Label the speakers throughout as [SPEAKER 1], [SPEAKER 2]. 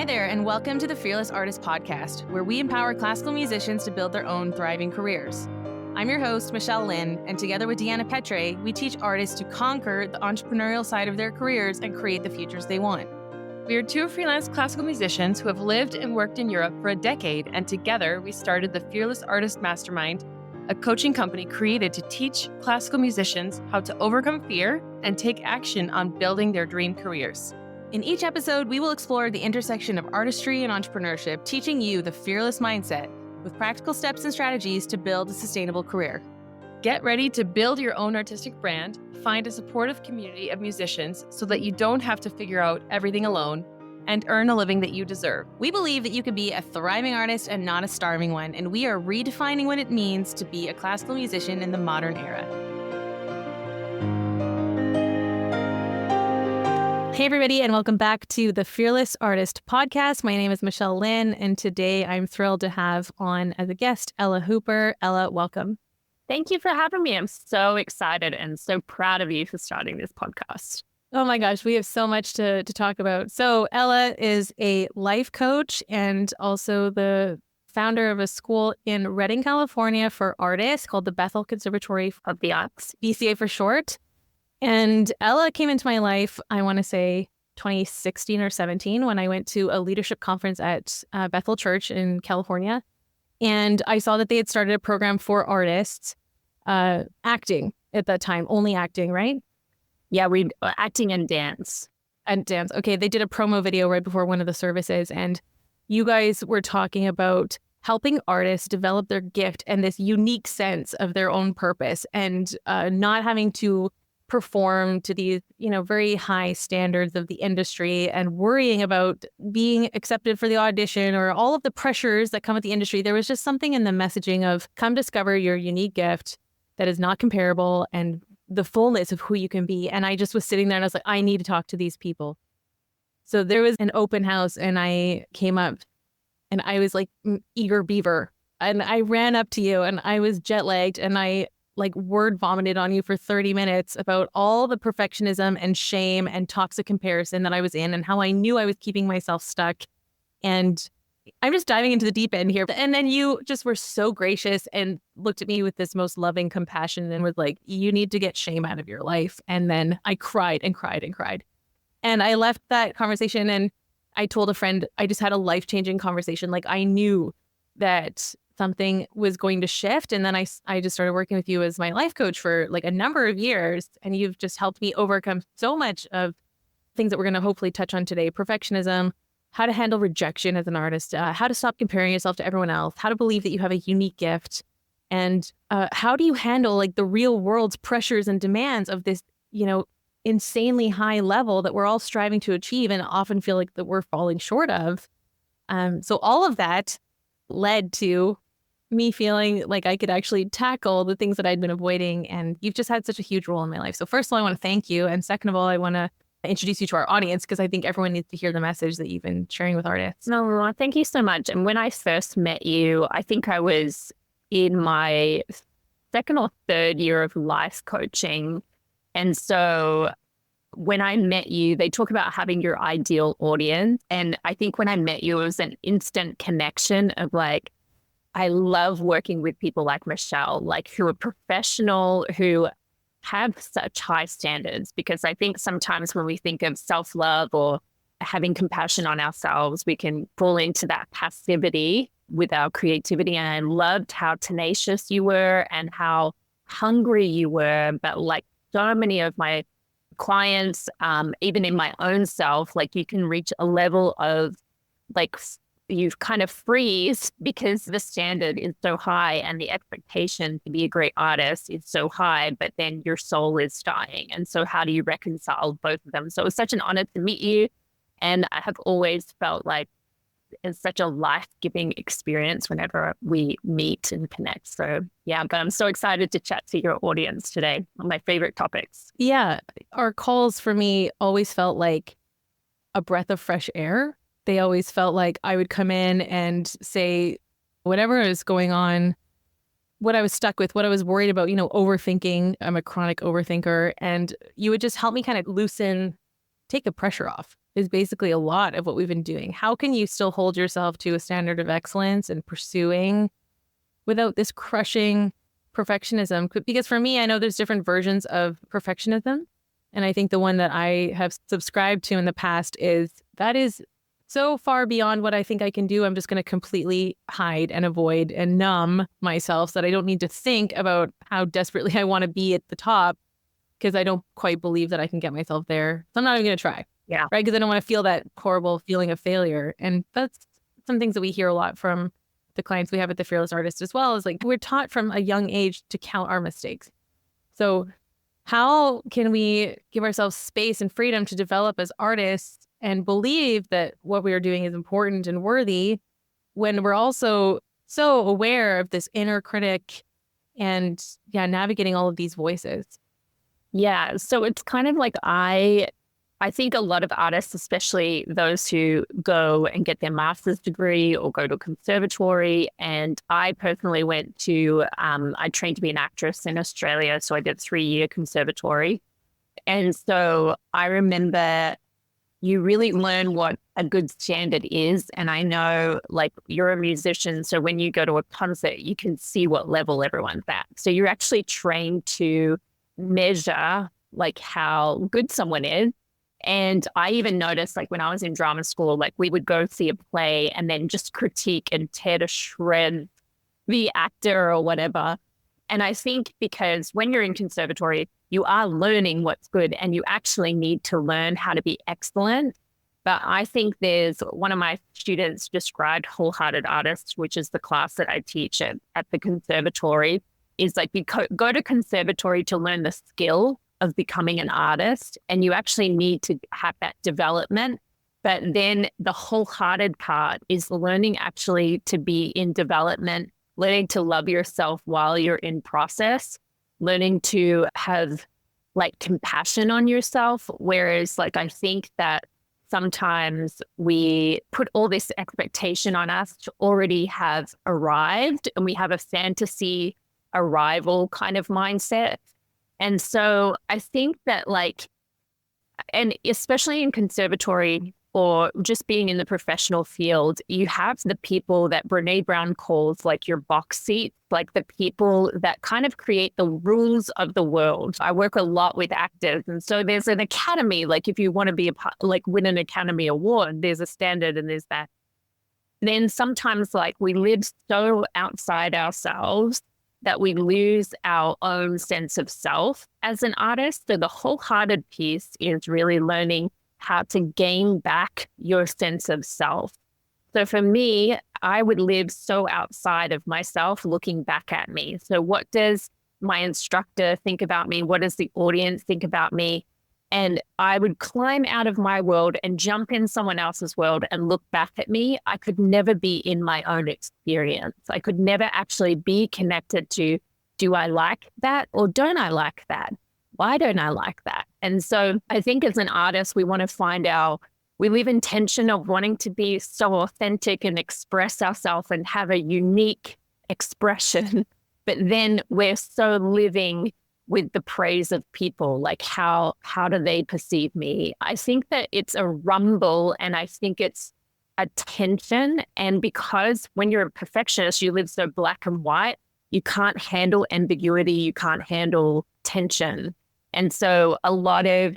[SPEAKER 1] there, and welcome to the Fearless Artist Podcast, where we empower classical musicians to build their own thriving careers. I'm your host, Michelle Lynne, and together with Deanna Petre, we teach artists to conquer the entrepreneurial side of their careers and create the futures they want. We are two freelance classical musicians who have lived and worked in Europe for a decade, and together we started the Fearless Artist Mastermind, a coaching company created to teach classical musicians how to overcome fear and take action on building their dream careers. In each episode, we will explore the intersection of artistry and entrepreneurship, teaching you the fearless mindset with practical steps and strategies to build a sustainable career. Get ready to build your own artistic brand, find a supportive community of musicians so that you don't have to figure out everything alone, and earn a living that you deserve. We believe that you can be a thriving artist and not a starving one, and we are redefining what it means to be a classical musician in the modern era. Hey everybody, and welcome back to the Fearless Artist Podcast. My name is Michelle Lynne, and today I'm thrilled to have on as a guest, Ella Hooper. Ella, welcome.
[SPEAKER 2] Thank you for having me. I'm so excited and so proud of you for starting this podcast.
[SPEAKER 1] Oh my gosh, we have so much to talk about. So Ella is a life coach and also the founder of a school in Redding, California for artists called the Bethel Conservatory
[SPEAKER 2] Of the Arts.
[SPEAKER 1] BCA for short. And Ella came into my life, I want to say 2016 or 17, when I went to a leadership conference at Bethel Church in California. And I saw that they had started a program for artists, acting at that time, only acting, right?
[SPEAKER 2] Yeah, we acting and dance.
[SPEAKER 1] And dance. Okay, they did a promo video right before one of the services. And you guys were talking about helping artists develop their gift and this unique sense of their own purpose and not having to perform to these, very high standards of the industry and worrying about being accepted for the audition or all of the pressures that come with the industry. There was just something in the messaging of come discover your unique gift that is not comparable and the fullness of who you can be. And I just was sitting there and I was like, I need to talk to these people. So there was an open house and I came up and I was like eager beaver and I ran up to you and I was jet lagged and I word vomited on you for 30 minutes about all the perfectionism and shame and toxic comparison that I was in and how I knew I was keeping myself stuck. And I'm just diving into the deep end here. And then you just were so gracious and looked at me with this most loving compassion and was like, you need to get shame out of your life. And then I cried and cried and cried. And I left that conversation and I told a friend, I just had a life-changing conversation. I knew that something was going to shift. And then I just started working with you as my life coach for a number of years. And you've just helped me overcome so much of things that we're going to hopefully touch on today. Perfectionism, how to handle rejection as an artist, how to stop comparing yourself to everyone else, how to believe that you have a unique gift, and how do you handle the real world's pressures and demands of this, insanely high level that we're all striving to achieve and often feel like that we're falling short of. So all of that led to me feeling like I could actually tackle the things that I'd been avoiding. And you've just had such a huge role in my life. So first of all, I want to thank you. And second of all, I want to introduce you to our audience because I think everyone needs to hear the message that you've been sharing with artists.
[SPEAKER 2] No, thank you so much. And when I first met you, I think I was in my second or third year of life coaching. And so when I met you, they talk about having your ideal audience. And I think when I met you, it was an instant connection of I love working with people like Michelle, who are professional, who have such high standards, because I think sometimes when we think of self-love or having compassion on ourselves, we can fall into that passivity with our creativity. And I loved how tenacious you were and how hungry you were. But so many of my clients, even in my own self, you can reach a level of you kind of freeze because the standard is so high and the expectation to be a great artist is so high, but then your soul is dying. And so how do you reconcile both of them? So it was such an honor to meet you. And I have always felt like it's such a life-giving experience whenever we meet and connect. So yeah, but I'm so excited to chat to your audience today on my favorite topics.
[SPEAKER 1] Yeah, our calls for me always felt like a breath of fresh air. They always felt like I would come in and say whatever is going on, what I was stuck with, what I was worried about, overthinking. I'm a chronic overthinker. And you would just help me kind of take the pressure off. is basically a lot of what we've been doing. How can you still hold yourself to a standard of excellence and pursuing without this crushing perfectionism? Because for me, I know there's different versions of perfectionism. And I think the one that I have subscribed to in the past is that is so far beyond what I think I can do. I'm just going to completely hide and avoid and numb myself so that I don't need to think about how desperately I want to be at the top, because I don't quite believe that I can get myself there. So I'm not even going to try.
[SPEAKER 2] Yeah.
[SPEAKER 1] Right. Because I don't want to feel that horrible feeling of failure. And that's some things that we hear a lot from the clients we have at the Fearless Artist as well, is like we're taught from a young age to count our mistakes. So how can we give ourselves space and freedom to develop as artists and believe that what we are doing is important and worthy when we're also so aware of this inner critic and navigating all of these voices?
[SPEAKER 2] Yeah. So it's kind of like I think a lot of artists, especially those who go and get their master's degree or go to a conservatory, and I personally went to, I trained to be an actress in Australia, so I did a 3-year conservatory. And so I remember you really learn what a good standard is. And I know, like, you're a musician, so when you go to a concert, you can see what level everyone's at. So you're actually trained to measure like how good someone is. And I even noticed, like, when I was in drama school, like, we would go see a play and then just critique and tear to shreds the actor or whatever. And I think because when you're in conservatory, you are learning what's good and you actually need to learn how to be excellent. But I think there's one of my students described Wholehearted Artists, which is the class that I teach at the conservatory, is like you go to conservatory to learn the skill of becoming an artist, and you actually need to have that development. But then the wholehearted part is learning actually to be in development, learning to love yourself while you're in process, learning to have like compassion on yourself. Whereas like I think that sometimes we put all this expectation on us to already have arrived, and we have a fantasy arrival kind of mindset. And so I think that like, and especially in conservatory or just being in the professional field, you have the people that Brene Brown calls like your box seats, like the people that kind of create the rules of the world. I work a lot with actors. And so there's an academy, like if you want to be like win an Academy Award, there's a standard and there's that. Then sometimes like we live so outside ourselves that we lose our own sense of self as an artist. So the wholehearted piece is really learning how to gain back your sense of self. So for me, I would live so outside of myself looking back at me. So what does my instructor think about me? What does the audience think about me? And I would climb out of my world and jump in someone else's world and look back at me. I could never be in my own experience. I could never actually be connected to, do I like that or don't I like that? Why don't I like that? And so I think as an artist, we want to we live in tension of wanting to be so authentic and express ourselves and have a unique expression. But then we're so living with the praise of people, like how do they perceive me? I think that it's a rumble, and I think it's a tension. And because when you're a perfectionist, you live so black and white, you can't handle ambiguity, you can't handle tension. And so a lot of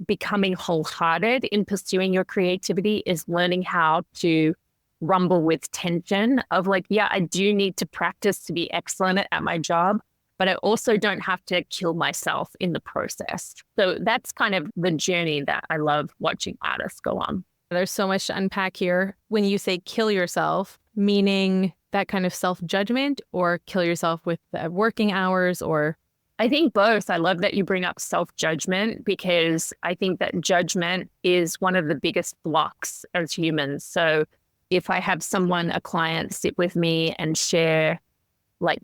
[SPEAKER 2] becoming wholehearted in pursuing your creativity is learning how to rumble with tension of like, yeah, I do need to practice to be excellent at my job, but I also don't have to kill myself in the process. So that's kind of the journey that I love watching artists go on.
[SPEAKER 1] There's so much to unpack here. When you say kill yourself, meaning that kind of self-judgment, or kill yourself with working hours, or?
[SPEAKER 2] I think both. I love that you bring up self-judgment, because I think that judgment is one of the biggest blocks as humans. So if I have a client sit with me and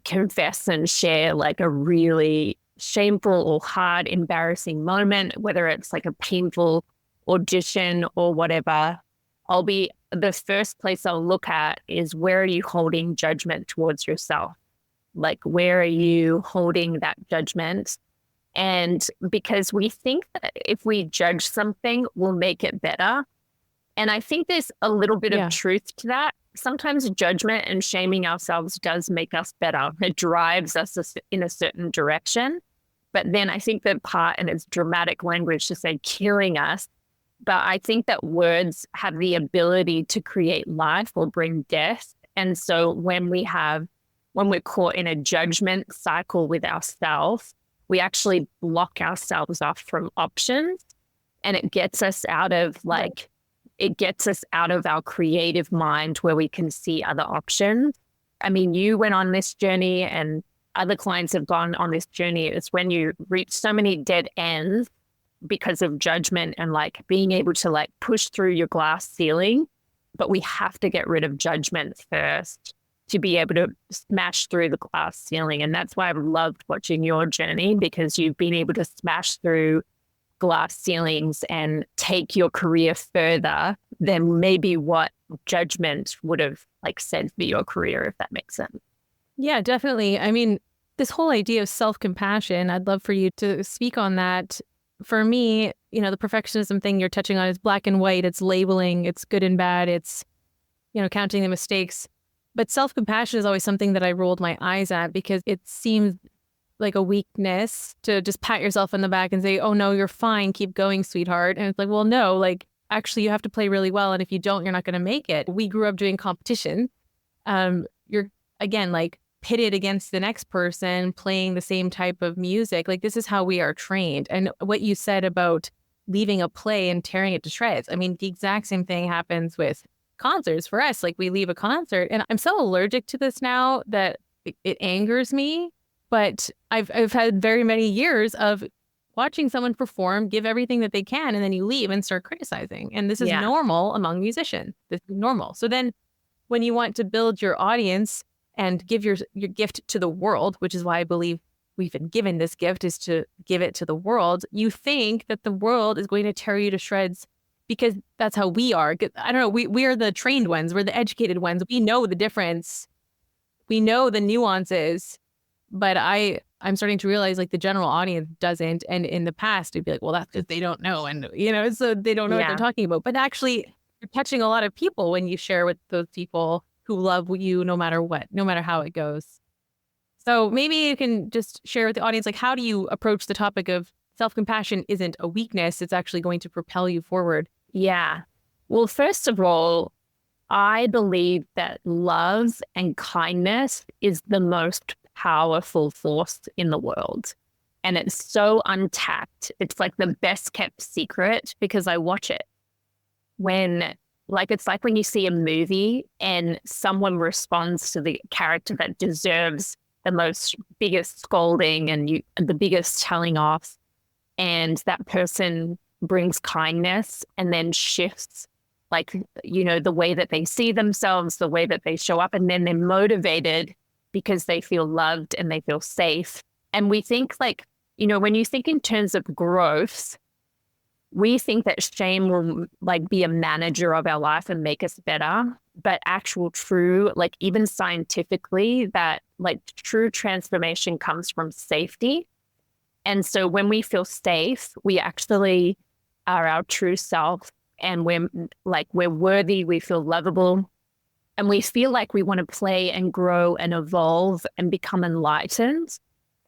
[SPEAKER 2] confess and share like a really shameful or hard, embarrassing moment, whether it's like a painful audition or whatever, the first place I'll look at is, where are you holding judgment towards yourself? Like, where are you holding that judgment? And because we think that if we judge something, we'll make it better. And I think there's a little bit of truth to that. Sometimes judgment and shaming ourselves does make us better. It drives us in a certain direction. But then I think that part, and it's dramatic language to say killing us, but I think that words have the ability to create life or bring death. And so when we're caught in a judgment cycle with ourselves, we actually block ourselves off from options, and it gets us out of our creative mind where we can see other options. I mean, you went on this journey and other clients have gone on this journey. It's when you reach so many dead ends because of judgment and like being able to like push through your glass ceiling. But we have to get rid of judgment first to be able to smash through the glass ceiling. And that's why I've loved watching your journey, because you've been able to smash through glass ceilings and take your career further than maybe what judgment would have like said for your career, if that makes sense.
[SPEAKER 1] Yeah, definitely. I mean, this whole idea of self-compassion, I'd love for you to speak on that. For me, you know, the perfectionism thing you're touching on is black and white. It's labeling, it's good and bad. It's, you know, counting the mistakes. But self-compassion is always something that I rolled my eyes at, because it seems like a weakness to just pat yourself on the back and say, oh no, you're fine. Keep going, sweetheart. And it's like, well, no, like actually you have to play really well. And if you don't, you're not going to make it. We grew up doing competition. You're again, like pitted against the next person playing the same type of music. Like this is how we are trained. And what you said about leaving a play and tearing it to shreds. I mean, the exact same thing happens with concerts for us. Like we leave a concert, and I'm so allergic to this now that it angers me. But I've had very many years of watching someone perform, give everything that they can, and then you leave and start criticizing. And this is normal among musicians. This is normal. So then when you want to build your audience and give your gift to the world, which is why I believe we've been given this gift, is to give it to the world, you think that the world is going to tear you to shreds because that's how we are. I don't know. We are the trained ones. We're the educated ones. We know the difference. We know the nuances. But I'm starting to realize like the general audience doesn't. And in the past, it'd be like, well, that's because they don't know. And, you know, so they don't know what they're talking about. But actually, you're catching a lot of people when you share with those people who love you no matter what, no matter how it goes. So maybe you can just share with the audience, like, how do you approach the topic of self-compassion isn't a weakness, it's actually going to propel you forward?
[SPEAKER 2] Yeah. Well, first of all, I believe that love and kindness is the most powerful force in the world. And it's so untapped. It's like the best kept secret because I watch it. It's like when you see a movie and someone responds to the character that deserves the biggest scolding and the biggest telling off, and that person brings kindness and then shifts, like, you know, the way that they see themselves, the way that they show up, and then they're motivated because they feel loved and they feel safe. And we think, like, you know, when you think in terms of growth, we think that shame will like be a manager of our life and make us better. But true, like even scientifically, that like true transformation comes from safety. And so when we feel safe, we actually are our true self, and we're worthy, we feel lovable, and we feel like we want to play and grow and evolve and become enlightened.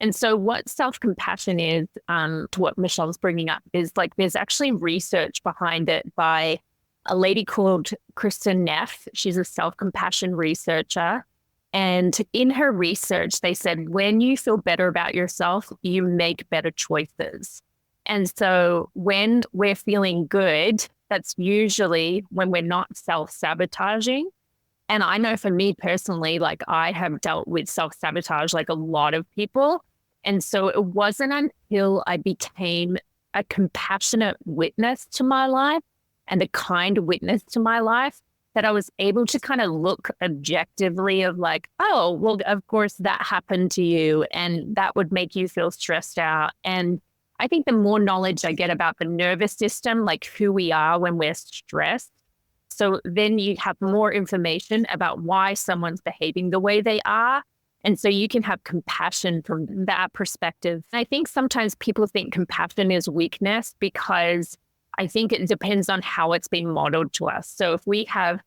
[SPEAKER 2] And so what self-compassion is, to what Michelle's bringing up, is like there's actually research behind it by a lady called Kristen Neff. She's a self-compassion researcher. And in her research, they said, when you feel better about yourself, you make better choices. And so when we're feeling good, that's usually when we're not self-sabotaging. And I know for me personally, like I have dealt with self-sabotage like a lot of people. And so it wasn't until I became a compassionate witness to my life and a kind witness to my life that I was able to kind of look objectively of like, oh, well, of course that happened to you and that would make you feel stressed out. And I think the more knowledge I get about the nervous system, like who we are when we're stressed, so then you have more information about why someone's behaving the way they are. And so you can have compassion from that perspective. I think sometimes people think compassion is weakness because I think it depends on how it's been modeled to us. So if we have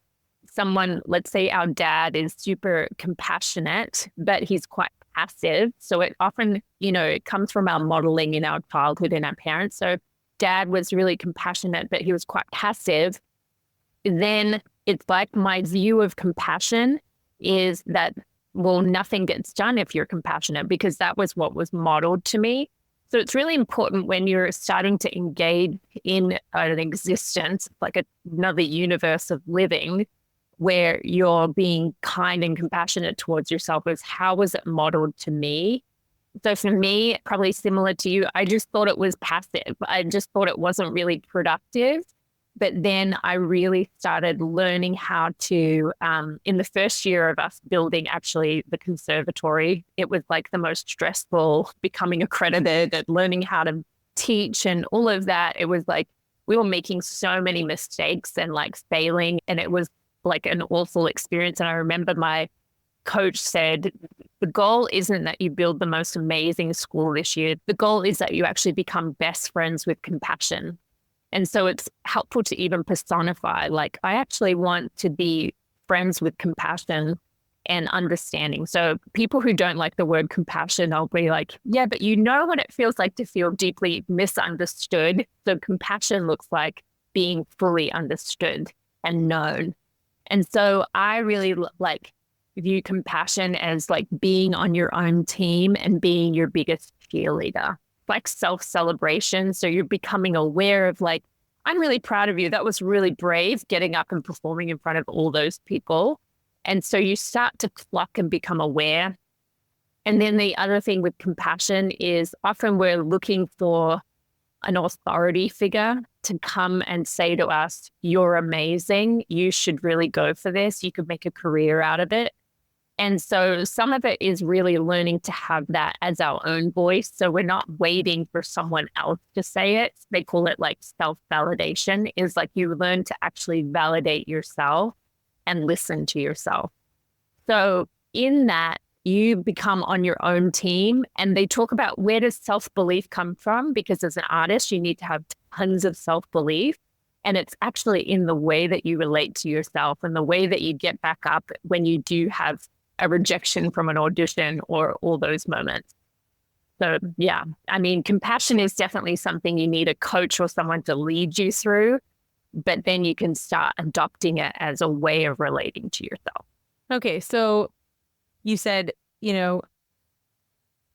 [SPEAKER 2] someone, let's say our dad is super compassionate, but he's quite passive. So it often, it comes from our modeling in our childhood and our parents. So dad was really compassionate, but he was quite passive. Then it's like my view of compassion is that, well, nothing gets done if you're compassionate because that was what was modeled to me. So it's really important when you're starting to engage in an existence, like another universe of living, where you're being kind and compassionate towards yourself, is how was it modeled to me? So for me, probably similar to you, I just thought it was passive. I just thought it wasn't really productive. But then I really started learning how to, in the first year of us building actually the conservatory, it was like the most stressful, becoming accredited and learning how to teach and all of that. It was like we were making so many mistakes and like failing, and it was like an awful experience. And I remember my coach said, the goal isn't that you build the most amazing school this year. The goal is that you actually become best friends with compassion. And so it's helpful to even personify, like, I actually want to be friends with compassion and understanding. So people who don't like the word compassion, I'll be like, yeah, but you know what it feels like to feel deeply misunderstood. So compassion looks like being fully understood and known. And so I really view compassion as like being on your own team and being your biggest cheerleader. Like self-celebration. So you're becoming aware of like, I'm really proud of you. That was really brave, getting up and performing in front of all those people. And so you start to pluck and become aware. And then the other thing with compassion is often we're looking for an authority figure to come and say to us, you're amazing. You should really go for this. You could make a career out of it. And so some of it is really learning to have that as our own voice. So we're not waiting for someone else to say it. They call it like self-validation, is like you learn to actually validate yourself and listen to yourself. So in that, you become on your own team. And they talk about, where does self-belief come from? Because as an artist, you need to have tons of self-belief. And it's actually in the way that you relate to yourself and the way that you get back up when you do have a rejection from an audition or all those moments. So yeah, I mean, compassion is definitely something you need a coach or someone to lead you through, but then you can start adopting it as a way of relating to yourself.
[SPEAKER 1] Okay, so you said,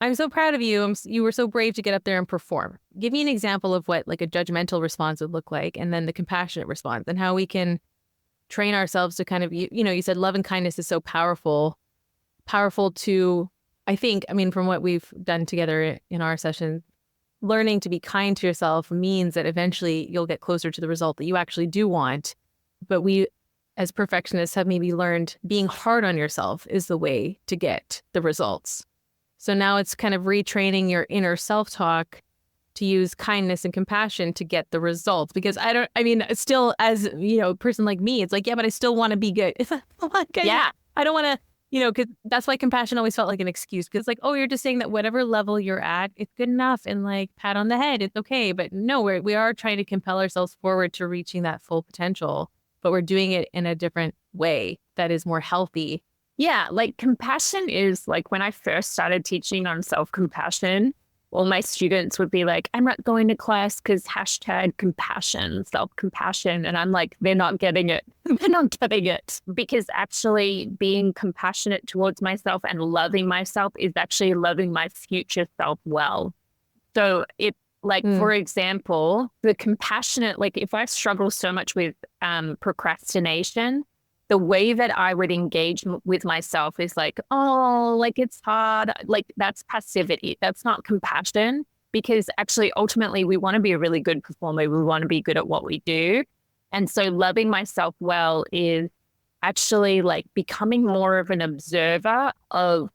[SPEAKER 1] I'm so proud of you. You were so brave to get up there and perform. Give me an example of what like a judgmental response would look like, and then the compassionate response, and how we can train ourselves to kind of, you said love and kindness is so powerful to, I think, from what we've done together in our session, learning to be kind to yourself means that eventually you'll get closer to the result that you actually do want. But we, as perfectionists, have maybe learned being hard on yourself is the way to get the results. So now it's kind of retraining your inner self-talk to use kindness and compassion to get the results. Because still, as, a person like me, it's like, yeah, but I still want to be good.
[SPEAKER 2] Yeah.
[SPEAKER 1] I don't want to, because that's why compassion always felt like an excuse. Because like, oh, you're just saying that whatever level you're at, it's good enough, and like pat on the head, it's okay. But no, we are trying to compel ourselves forward to reaching that full potential, but we're doing it in a different way that is more healthy.
[SPEAKER 2] Yeah, like compassion is like, when I first started teaching on self-compassion, all my students would be like, I'm not going to class because #compassion, self-compassion. And I'm like, they're not getting it. They're not getting it. Because actually being compassionate towards myself and loving myself is actually loving my future self well. So for example, the compassionate, like if I struggle so much with procrastination, the way that I would engage with myself is like, oh, like it's hard. Like that's passivity. That's not compassion, because actually, ultimately, we want to be a really good performer. We want to be good at what we do. And so loving myself well is actually like becoming more of an observer of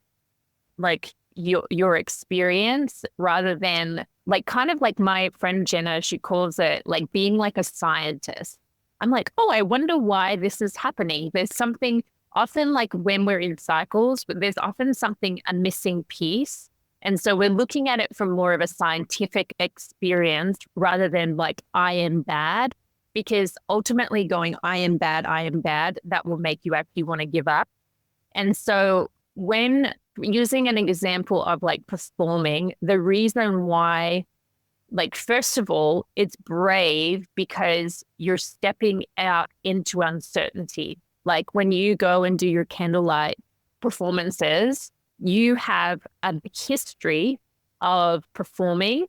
[SPEAKER 2] like your experience, rather than like, kind of like my friend Jenna, she calls it like being like a scientist. I'm like, oh, I wonder why this is happening. There's something often like when we're in cycles, but there's often a missing piece. And so we're looking at it from more of a scientific experience rather than like, I am bad, because ultimately going, I am bad, that will make you actually want to give up. And so when using an example of like performing, the reason why, like, first of all, it's brave because you're stepping out into uncertainty. Like when you go and do your candlelight performances, you have a history of performing.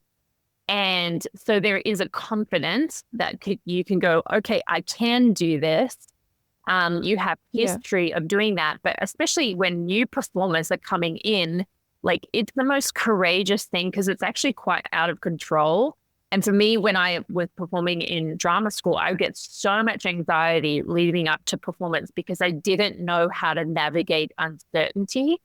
[SPEAKER 2] And so there is a confidence that you can go, okay, I can do this. You have history of doing that, but especially when new performers are coming in, like it's the most courageous thing because it's actually quite out of control. And for me, when I was performing in drama school, I would get so much anxiety leading up to performance because I didn't know how to navigate uncertainty.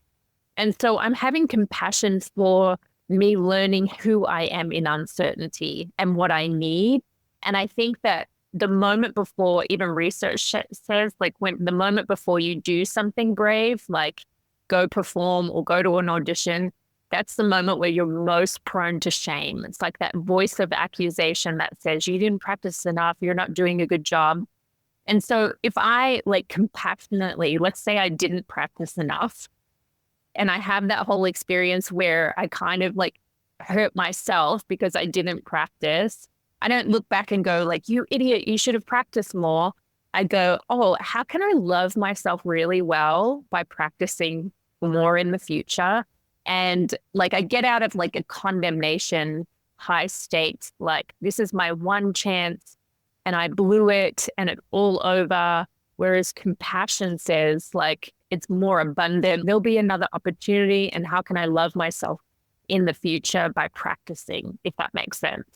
[SPEAKER 2] And so I'm having compassion for me learning who I am in uncertainty and what I need. And I think that the moment before, even research says, like when the moment before you do something brave, like go perform or go to an audition, that's the moment where you're most prone to shame. It's like that voice of accusation that says you didn't practice enough, you're not doing a good job. And so if I like compassionately, let's say I didn't practice enough, and I have that whole experience where I kind of like hurt myself because I didn't practice. I don't look back and go like, you idiot, you should have practiced more. I go, oh, how can I love myself really well by practicing more in the future? And like I get out of like a condemnation high state, like this is my one chance and I blew it and it's all over. Whereas compassion says like, it's more abundant. There'll be another opportunity. And how can I love myself in the future by practicing, if that makes sense?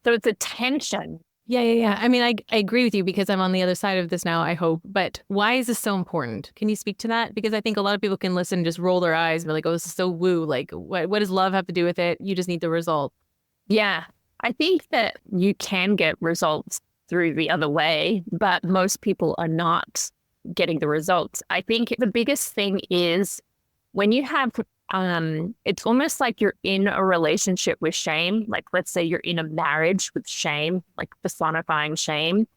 [SPEAKER 2] So it's a tension.
[SPEAKER 1] Yeah. I mean, I agree with you because I'm on the other side of this now, I hope. But why is this so important? Can you speak to that? Because I think a lot of people can listen and just roll their eyes and be like, oh, this is so woo. Like, what does love have to do with it? You just need the result.
[SPEAKER 2] Yeah. I think that you can get results through the other way, but most people are not getting the results. I think the biggest thing is when you have, it's almost like you're in a relationship with shame. Like, let's say you're in a marriage with shame, like personifying shame.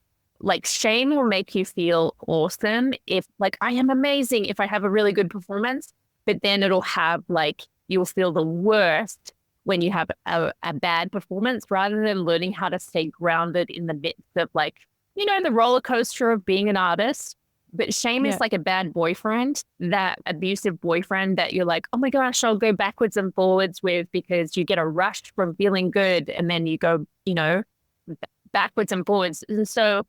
[SPEAKER 2] Like shame will make you feel awesome if like, I am amazing if I have a really good performance, but then it'll have like, you'll feel the worst when you have a bad performance rather than learning how to stay grounded in the midst of like, you know, the roller coaster of being an artist. But shame is like a bad boyfriend, that abusive boyfriend that you're like, oh my gosh, I'll go backwards and forwards with because you get a rush from feeling good. And then you go, you know, backwards and forwards. And so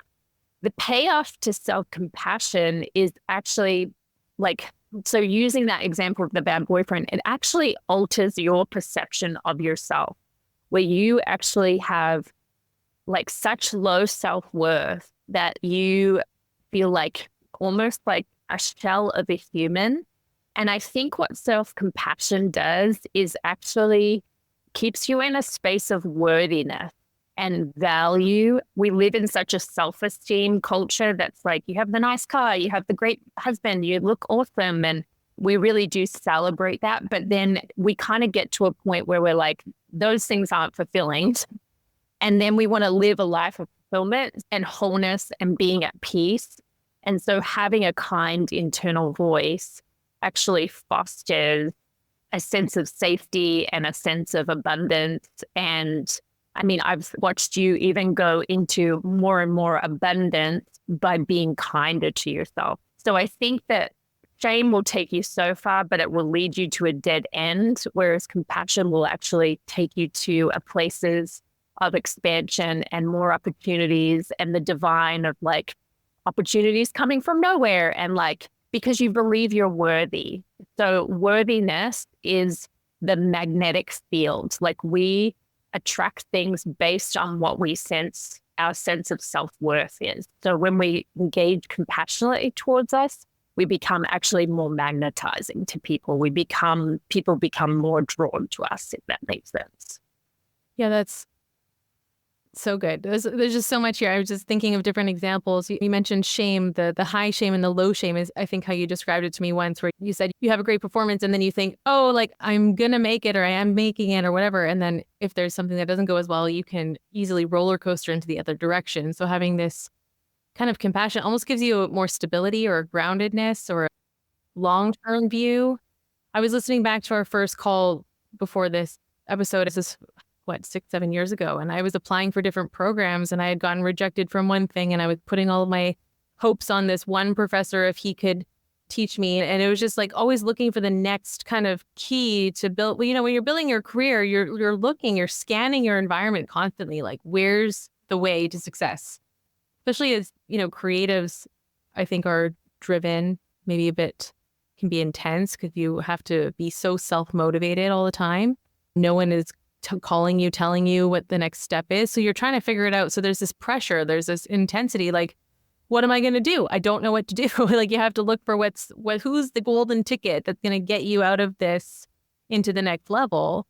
[SPEAKER 2] the payoff to self-compassion is actually like, so using that example of the bad boyfriend, it actually alters your perception of yourself, where you actually have like such low self-worth that you feel like almost like a shell of a human. And I think what self-compassion does is actually keeps you in a space of worthiness and value. We live in such a self-esteem culture that's like, you have the nice car, you have the great husband, you look awesome. And we really do celebrate that. But then we kind of get to a point where we're like, those things aren't fulfilling. And then we want to live a life of fulfillment and wholeness and being at peace. And so having a kind internal voice actually fosters a sense of safety and a sense of abundance. And I mean, I've watched you even go into more and more abundance by being kinder to yourself. So I think that shame will take you so far, but it will lead you to a dead end, whereas compassion will actually take you to a places of expansion and more opportunities and the divine of like opportunities coming from nowhere and like because you believe you're worthy. So worthiness is the magnetic field. Like we attract things based on what we sense our sense of self-worth is. So when we engage compassionately towards us, we become actually more magnetizing to people. People become more drawn to us, if that makes sense.
[SPEAKER 1] Yeah, that's So good. There's just so much here. I was just thinking of different examples. You mentioned shame, the high shame and the low shame is, I think, how you described it to me once, where you said you have a great performance and then you think, oh, like I'm going to make it or I am making it or whatever. And then if there's something that doesn't go as well, you can easily roller coaster into the other direction. So having this kind of compassion almost gives you more stability or groundedness or a long-term view. I was listening back to our first call before this episode. This is what, 6, 7 years ago. And I was applying for different programs and I had gotten rejected from one thing. And I was putting all of my hopes on this one professor if he could teach me. And it was just like always looking for the next kind of key to build. Well, when you're building your career, you're scanning your environment constantly. Like, where's the way to success? Especially as, creatives, I think, are driven, maybe a bit can be intense because you have to be so self-motivated all the time. No one is calling you, telling you what the next step is. So you're trying to figure it out. So there's this pressure, there's this intensity, like, what am I going to do? I don't know what to do. Like, you have to look for who's the golden ticket that's going to get you out of this into the next level.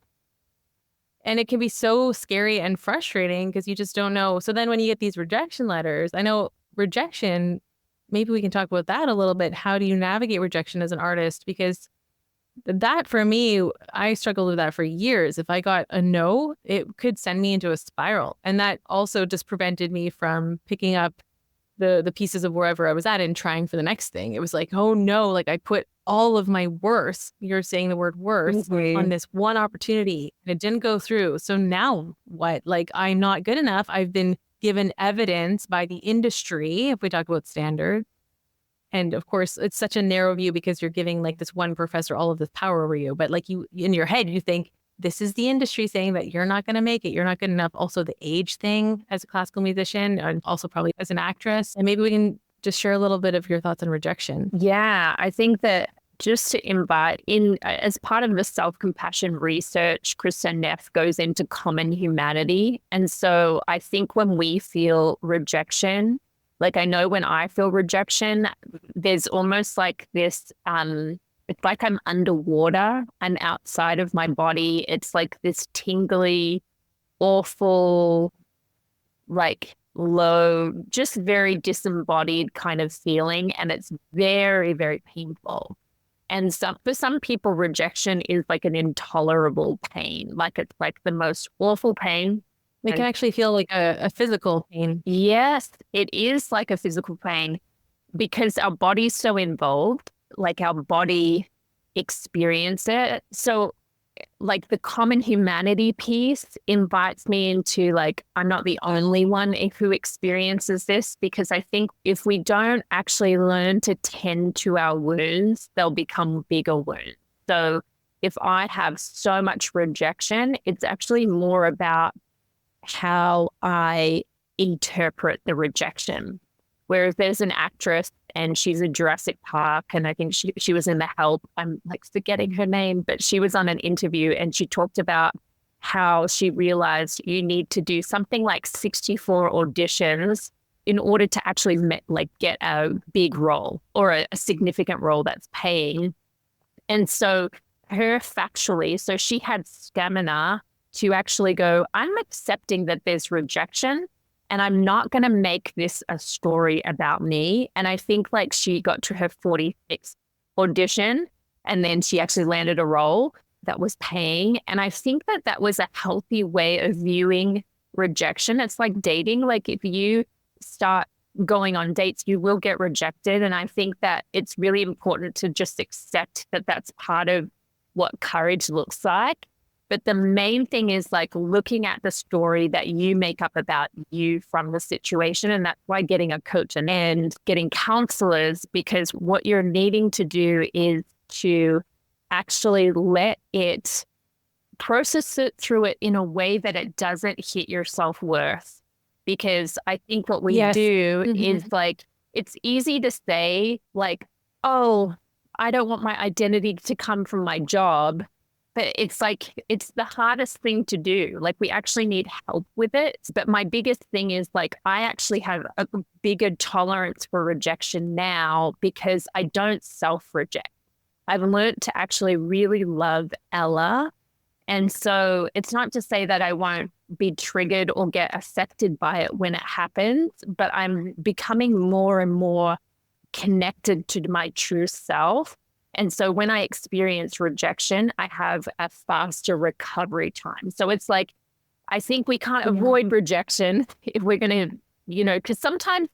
[SPEAKER 1] And it can be so scary and frustrating because you just don't know. So then when you get these rejection letters, I know rejection, maybe we can talk about that a little bit. How do you navigate rejection as an artist? Because that, for me, I struggled with that for years. If I got a no, it could send me into a spiral. And that also just prevented me from picking up the pieces of wherever I was at and trying for the next thing. It was like, oh no, like I put all of my worth, you're saying the word worth, on this one opportunity and it didn't go through. So now what? Like, I'm not good enough. I've been given evidence by the industry, if we talk about standards. And of course, it's such a narrow view because you're giving like this one professor all of this power over you. But like, you, in your head, you think this is the industry saying that you're not going to make it. You're not good enough. Also the age thing as a classical musician and also probably as an actress. And maybe we can just share a little bit of your thoughts on rejection.
[SPEAKER 2] Yeah, I think that just to invite in, as part of the self-compassion research, Krista Neff goes into common humanity. And so I think when we feel rejection, like I know when I feel rejection, there's almost like this, it's like I'm underwater and outside of my body. It's like this tingly, awful, like low, just very disembodied kind of feeling. And it's very, very painful. And for some people, rejection is like an intolerable pain. Like it's like the most awful pain.
[SPEAKER 1] It can actually feel like a physical pain.
[SPEAKER 2] Yes, it is like a physical pain because our body's so involved, like our body experience it. So like the common humanity piece invites me into like, I'm not the only one who experiences this, because I think if we don't actually learn to tend to our wounds, they'll become bigger wounds. So if I have so much rejection, it's actually more about how I interpret the rejection. Whereas there's an actress and she's in Jurassic Park, and I think she was in The Help. I'm like forgetting her name, but she was on an interview and she talked about how she realized you need to do something like 64 auditions in order to actually get a big role or a significant role that's paying. And so so she had stamina to actually go, I'm accepting that there's rejection and I'm not going to make this a story about me. And I think like she got to her 46th audition and then she actually landed a role that was paying. And I think that that was a healthy way of viewing rejection. It's like dating. Like if you start going on dates, you will get rejected. And I think that it's really important to just accept that that's part of what courage looks like. But the main thing is like looking at the story that you make up about you from the situation. And that's why getting a coach and getting counselors, because what you're needing to do is to actually process it through it in a way that it doesn't hit your self-worth. Because I think what we do is like, it's easy to say like, oh, I don't want my identity to come from my job. But it's like, it's the hardest thing to do. Like we actually need help with it. But my biggest thing is like, I actually have a bigger tolerance for rejection now because I don't self-reject. I've learned to actually really love Ella And so it's not to say that I won't be triggered or get affected by it when it happens, but I'm becoming more and more connected to my true self. And so when I experience rejection, I have a faster recovery time. So it's like, I think we can't avoid rejection if we're going to, because sometimes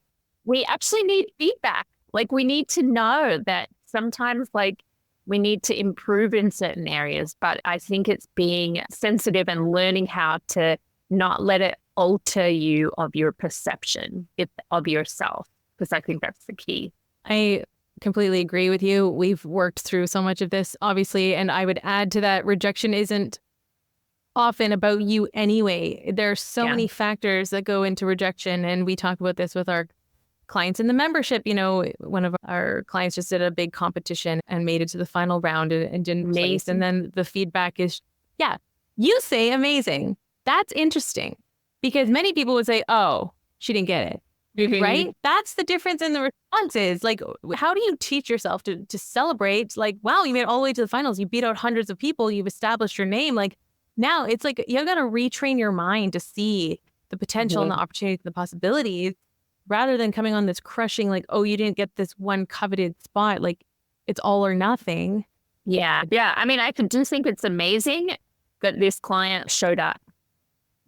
[SPEAKER 2] we actually need feedback. Like we need to know that sometimes like we need to improve in certain areas, but I think it's being sensitive and learning how to not let it alter you of your perception of yourself, because I think that's the key.
[SPEAKER 1] I completely agree with you. We've worked through so much of this, obviously, and I would add to that, rejection isn't often about you anyway. There are so many factors that go into rejection, and we talk about this with our clients in the membership. One of our clients just did a big competition and made it to the final round and didn't place. And then the feedback is, you say amazing. That's interesting, because many people would say, oh, she didn't get it. Right? That's the difference in the responses. Like, how do you teach yourself to celebrate? Like, wow, you made it all the way to the finals. You beat out hundreds of people. You've established your name. Like, now it's like you got to retrain your mind to see the potential and the opportunities, the possibilities, rather than coming on this crushing, like, oh, you didn't get this one coveted spot. Like, it's all or nothing.
[SPEAKER 2] Yeah. I mean, I do think it's amazing that this client showed up.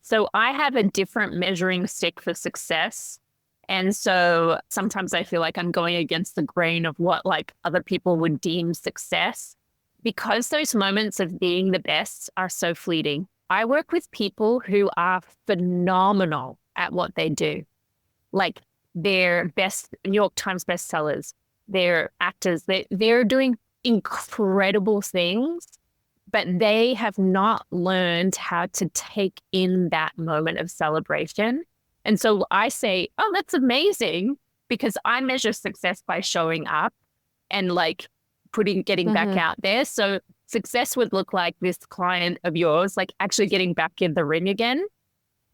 [SPEAKER 2] So I have a different measuring stick for success. And so sometimes I feel like I'm going against the grain of what like other people would deem success, because those moments of being the best are so fleeting. I work with people who are phenomenal at what they do. Like they're New York Times bestsellers, they're actors, they're doing incredible things, but they have not learned how to take in that moment of celebration. And so I say, oh, that's amazing, because I measure success by showing up and like getting back out there. So success would look like this client of yours, like actually getting back in the ring again.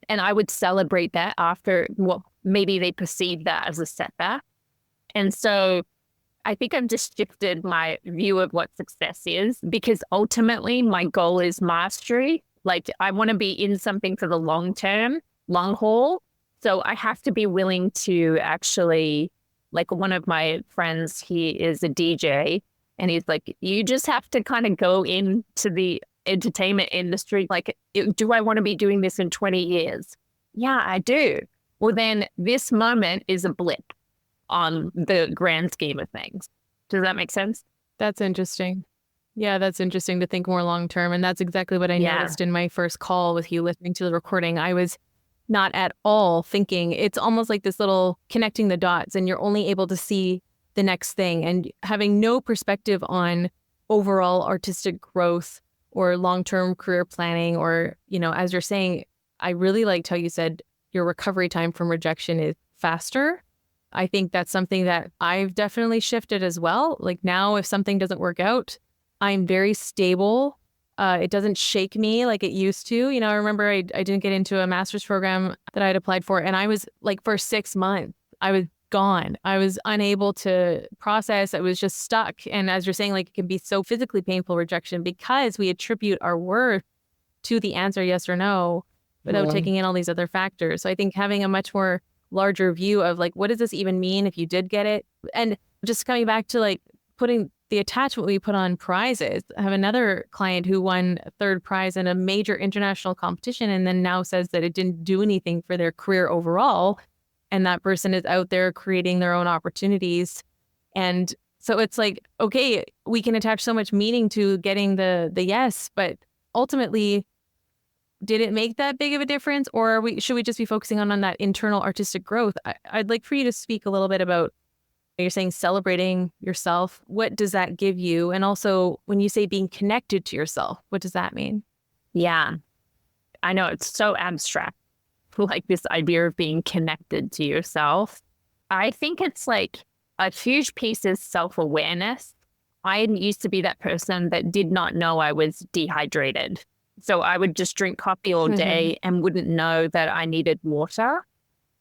[SPEAKER 2] And I would celebrate that after what maybe they perceive that as a setback. And so I think I've just shifted my view of what success is, because ultimately my goal is mastery. Like I want to be in something for the long term, long haul. So I have to be willing to actually, like one of my friends, he is a DJ, and he's like, you just have to kind of go into the entertainment industry. Like, do I want to be doing this in 20 years? Yeah, I do. Well, then this moment is a blip on the grand scheme of things. Does that make sense?
[SPEAKER 1] That's interesting. Yeah, that's interesting to think more long term. And that's exactly what I noticed in my first call with you listening to the recording. I was not at all thinking. It's almost like this little connecting the dots, and you're only able to see the next thing, and having no perspective on overall artistic growth or long-term career planning, or, as you're saying, I really liked how you said your recovery time from rejection is faster. I think that's something that I've definitely shifted as well. Like now, if something doesn't work out, I'm very stable. It doesn't shake me like it used to. I remember I didn't get into a master's program that I had applied for, and I was like, for 6 months, I was gone. I was unable to process. I was just stuck. And as you're saying, like, it can be so physically painful, rejection, because we attribute our worth to the answer yes or no without taking in all these other factors. So I think having a much more larger view of like, what does this even mean if you did get it? And just coming back to like putting the attachment we put on prizes. I have another client who won a third prize in a major international competition, and then now says that it didn't do anything for their career overall. And that person is out there creating their own opportunities. And so it's like, okay, we can attach so much meaning to getting the yes, but ultimately, did it make that big of a difference? Or should we just be focusing on that internal artistic growth? I'd like for you to speak a little bit about, you're saying celebrating yourself. What does that give you? And also, when you say being connected to yourself, what does that mean?
[SPEAKER 2] Yeah, I know it's so abstract, like this idea of being connected to yourself. I think it's like a huge piece is self-awareness. I used to be that person that did not know I was dehydrated. So I would just drink coffee all day and wouldn't know that I needed water.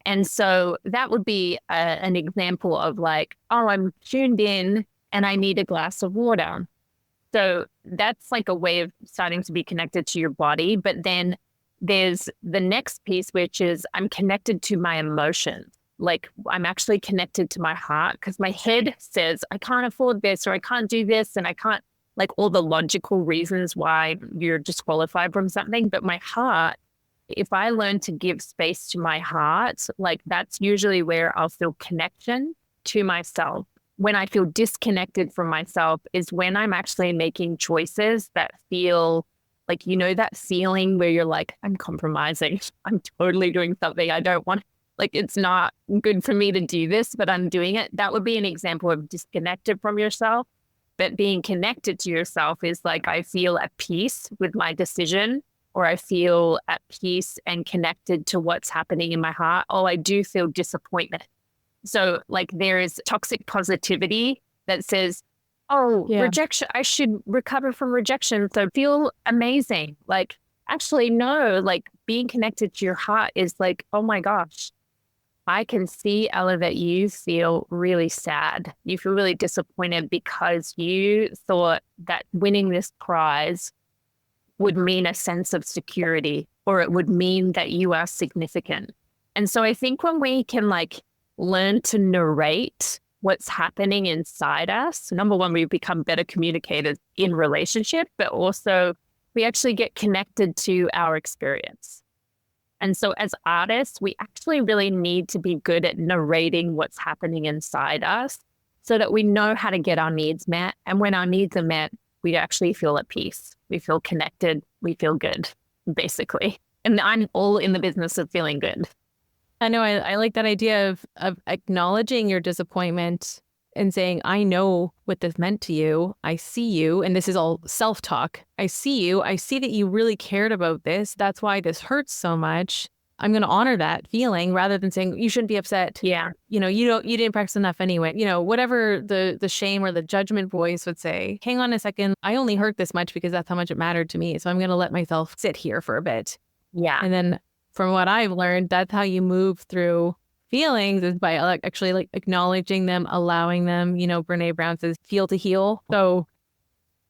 [SPEAKER 2] And so that would be an example of like, oh, I'm tuned in and I need a glass of water. So that's like a way of starting to be connected to your body. But then there's the next piece, which is I'm connected to my emotions. Like I'm actually connected to my heart, because my head says I can't afford this, or I can't do this, and I can't, like all the logical reasons why you're disqualified from something. But my heart, if I learn to give space to my heart, like that's usually where I'll feel connection to myself. When I feel disconnected from myself is when I'm actually making choices that feel like, that feeling where you're like, I'm compromising. I'm totally doing something I don't want. Like, it's not good for me to do this, but I'm doing it. That would be an example of disconnected from yourself. But being connected to yourself is like, I feel at peace with my decision, or I feel at peace and connected to what's happening in my heart. Oh, I do feel disappointment. So like there is toxic positivity that says, oh, rejection, I should recover from rejection. So feel amazing. Like, actually, no, like being connected to your heart is like, oh my gosh, I can see, Ella, that you feel really sad. You feel really disappointed because you thought that winning this prize would mean a sense of security, or it would mean that you are significant. And so I think when we can like learn to narrate what's happening inside us, number one, we become better communicators in relationship, but also we actually get connected to our experience. And so as artists, we actually really need to be good at narrating what's happening inside us so that we know how to get our needs met. And when our needs are met, we actually feel at peace. We feel connected. We feel good, basically. And I'm all in the business of feeling good.
[SPEAKER 1] I know. I like that idea of acknowledging your disappointment and saying, I know what this meant to you. I see you. And this is all self-talk. I see you. I see that you really cared about this. That's why this hurts so much. I'm going to honor that feeling rather than saying you shouldn't be upset.
[SPEAKER 2] Yeah.
[SPEAKER 1] You didn't practice enough anyway. Whatever the shame or the judgment voice would say, hang on a second. I only hurt this much because that's how much it mattered to me. So I'm going to let myself sit here for a bit.
[SPEAKER 2] Yeah.
[SPEAKER 1] And then from what I've learned, that's how you move through feelings, is by actually acknowledging them, allowing them. Brene Brown says, feel to heal. So,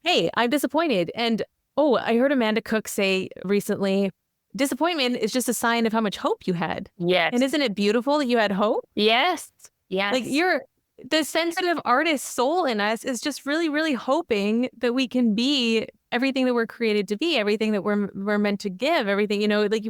[SPEAKER 1] hey, I'm disappointed. And, I heard Amanda Cook say recently, disappointment is just a sign of how much hope you had.
[SPEAKER 2] Yes.
[SPEAKER 1] And isn't it beautiful that you had hope?
[SPEAKER 2] Yes. Yes.
[SPEAKER 1] Like the sensitive artist soul in us is just really, really hoping that we can be everything that we're created to be, everything that we're meant to give, everything,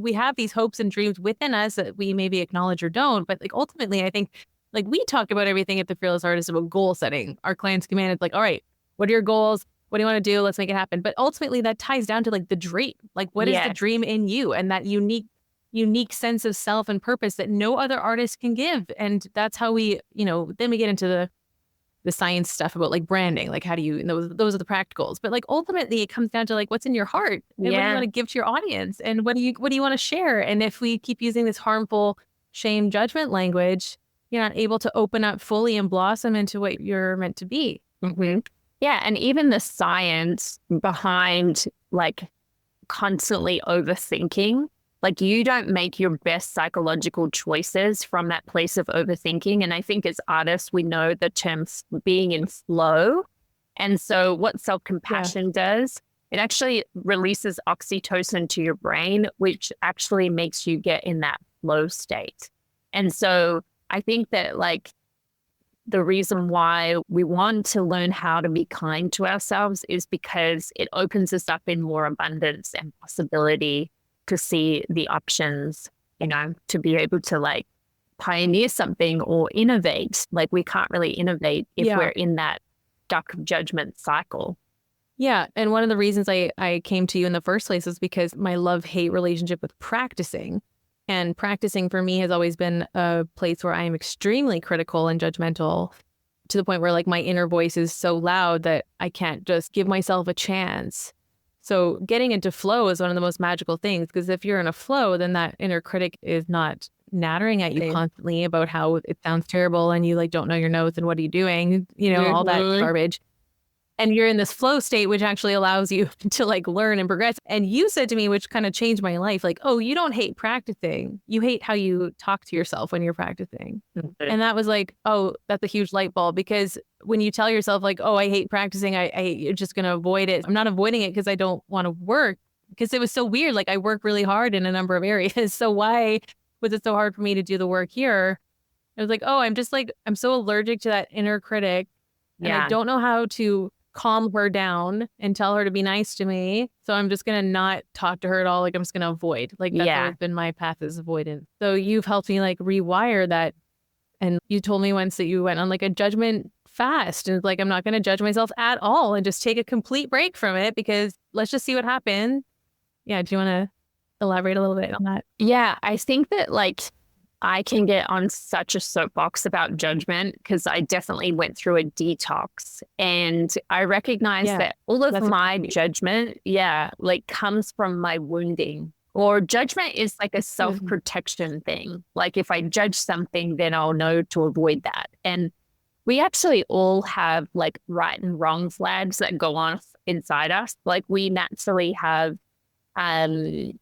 [SPEAKER 1] we have these hopes and dreams within us that we maybe acknowledge or don't. But ultimately, I think we talk about everything at the Fearless Artist about goal setting. Our clients come in, it's all right, what are your goals? What do you want to do? Let's make it happen. But ultimately that ties down to the dream. What is the dream in you? And that unique sense of self and purpose that no other artist can give. And that's how we, then we get into the science stuff about branding, how do you, those are the practicals. But ultimately it comes down to what's in your heart and what do you want to give to your audience and what do you want to share? And if we keep using this harmful shame judgment language, you're not able to open up fully and blossom into what you're meant to be.
[SPEAKER 2] Mm-hmm. Yeah. And even the science behind constantly overthinking, you don't make your best psychological choices from that place of overthinking. And I think as artists, we know the term being in flow. And so what self-compassion does, it actually releases oxytocin to your brain, which actually makes you get in that flow state. And so I think that the reason why we want to learn how to be kind to ourselves is because it opens us up in more abundance and possibility to see the options, to be able to pioneer something or innovate. We can't really innovate if we're in that duck judgment cycle.
[SPEAKER 1] Yeah. And one of the reasons I came to you in the first place is because my love-hate relationship with practicing. And practicing for me has always been a place where I am extremely critical and judgmental, to the point where my inner voice is so loud that I can't just give myself a chance. So getting into flow is one of the most magical things, because if you're in a flow, then that inner critic is not nattering at you constantly about how it sounds terrible and you don't know your notes and what are you doing, all that garbage. and you're in this flow state, which actually allows you to like learn and progress. And you said to me, which kind of changed my life, like, oh, you don't hate practicing. You hate how you talk to yourself when you're practicing.
[SPEAKER 2] Mhm.
[SPEAKER 1] And that was like, oh, that's a huge light bulb, because when you tell yourself like, oh, I hate practicing, you're just going to avoid it. I'm not avoiding it because I don't want to work, because it was so weird. Like I work really hard in a number of areas. So why was it so hard for me to do the work here? I was like, oh, I'm so allergic to that inner critic, and I
[SPEAKER 2] Yeah.
[SPEAKER 1] don't know how to calm her down and tell her to be nice to me. So I'm just going to not talk to her at all. Like I'm just going to avoid. Like that's always been my path, is avoidance. So you've helped me like rewire that. And you told me once that you went on like a judgment fast, and like, I'm not going to judge myself at all and just take a complete break from it, because let's just see what happens. Yeah. Do you want to elaborate a little bit on that?
[SPEAKER 2] Yeah, I think that like I can get on such a soapbox about judgment because I definitely went through a detox, and I recognize that all of my judgment, like comes from my wounding. Or judgment is like a self-protection thing. Like if I judge something, then I'll know to avoid that. And we actually all have like right and wrong flags that go on inside us. Like we naturally have that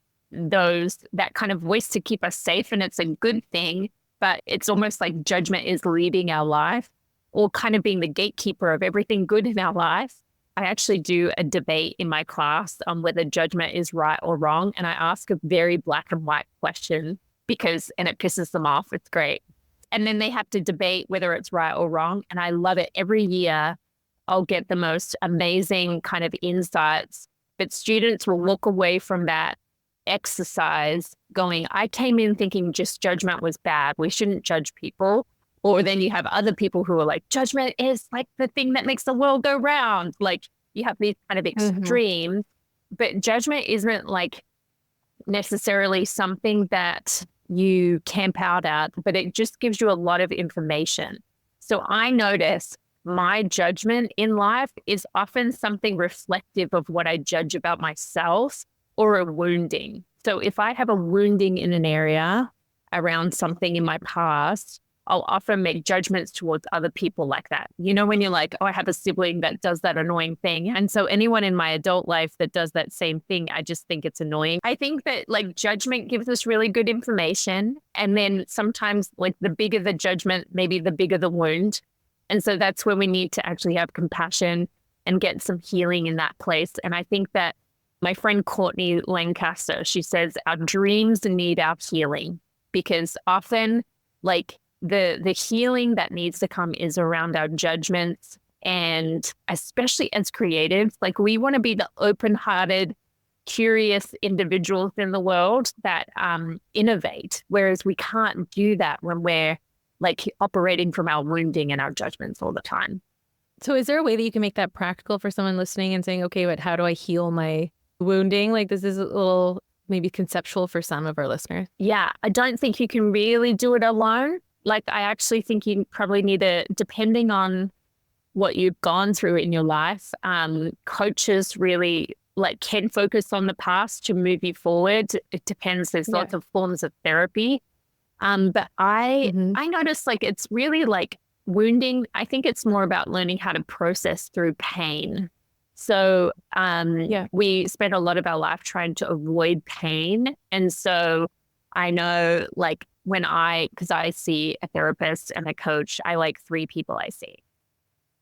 [SPEAKER 2] kind of voice to keep us safe, and it's a good thing, but it's almost like judgment is leading our life, or kind of being the gatekeeper of everything good in our life. I actually do a debate in my class on whether judgment is right or wrong, and I ask a very black and white question and it pisses them off. It's great. And then they have to debate whether it's right or wrong, and I love it. Every year I'll get the most amazing kind of insights, but students will walk away from that exercise going, I came in thinking just judgment was bad. We shouldn't judge people. Or then you have other people who are like, judgment is like the thing that makes the world go round. Like you have these kind of extremes, but judgment isn't like necessarily something that you camp out at, but it just gives you a lot of information. So I notice my judgment in life is often something reflective of what I judge about myself, or a wounding. So if I have a wounding in an area around something in my past, I'll often make judgments towards other people like that. You know, when you're like, oh, I have a sibling that does that annoying thing. And so anyone in my adult life that does that same thing, I just think it's annoying. I think that like judgment gives us really good information. And then sometimes like the bigger the judgment, maybe the bigger the wound. And so that's where we need to actually have compassion and get some healing in that place. And I think that my friend Courtney Lancaster, she says our dreams need our healing, because often like the healing that needs to come is around our judgments. And especially as creatives, like we want to be the open-hearted, curious individuals in the world that innovate, whereas we can't do that when we're like operating from our wounding and our judgments all the time.
[SPEAKER 1] So is there a way that you can make that practical for someone listening and saying, okay, but how do I heal my wounding? Like this is a little maybe conceptual for some of our listeners.
[SPEAKER 2] Yeah, I don't think you can really do it alone. Like I actually think you probably need to, depending on what you've gone through in your life, coaches really like can focus on the past to move you forward. It depends. There's lots of forms of therapy. But I noticed like it's really like wounding. I think it's more about learning how to process through pain. So we spend a lot of our life trying to avoid pain. And so I know like because I see a therapist and a coach, I like 3 people I see.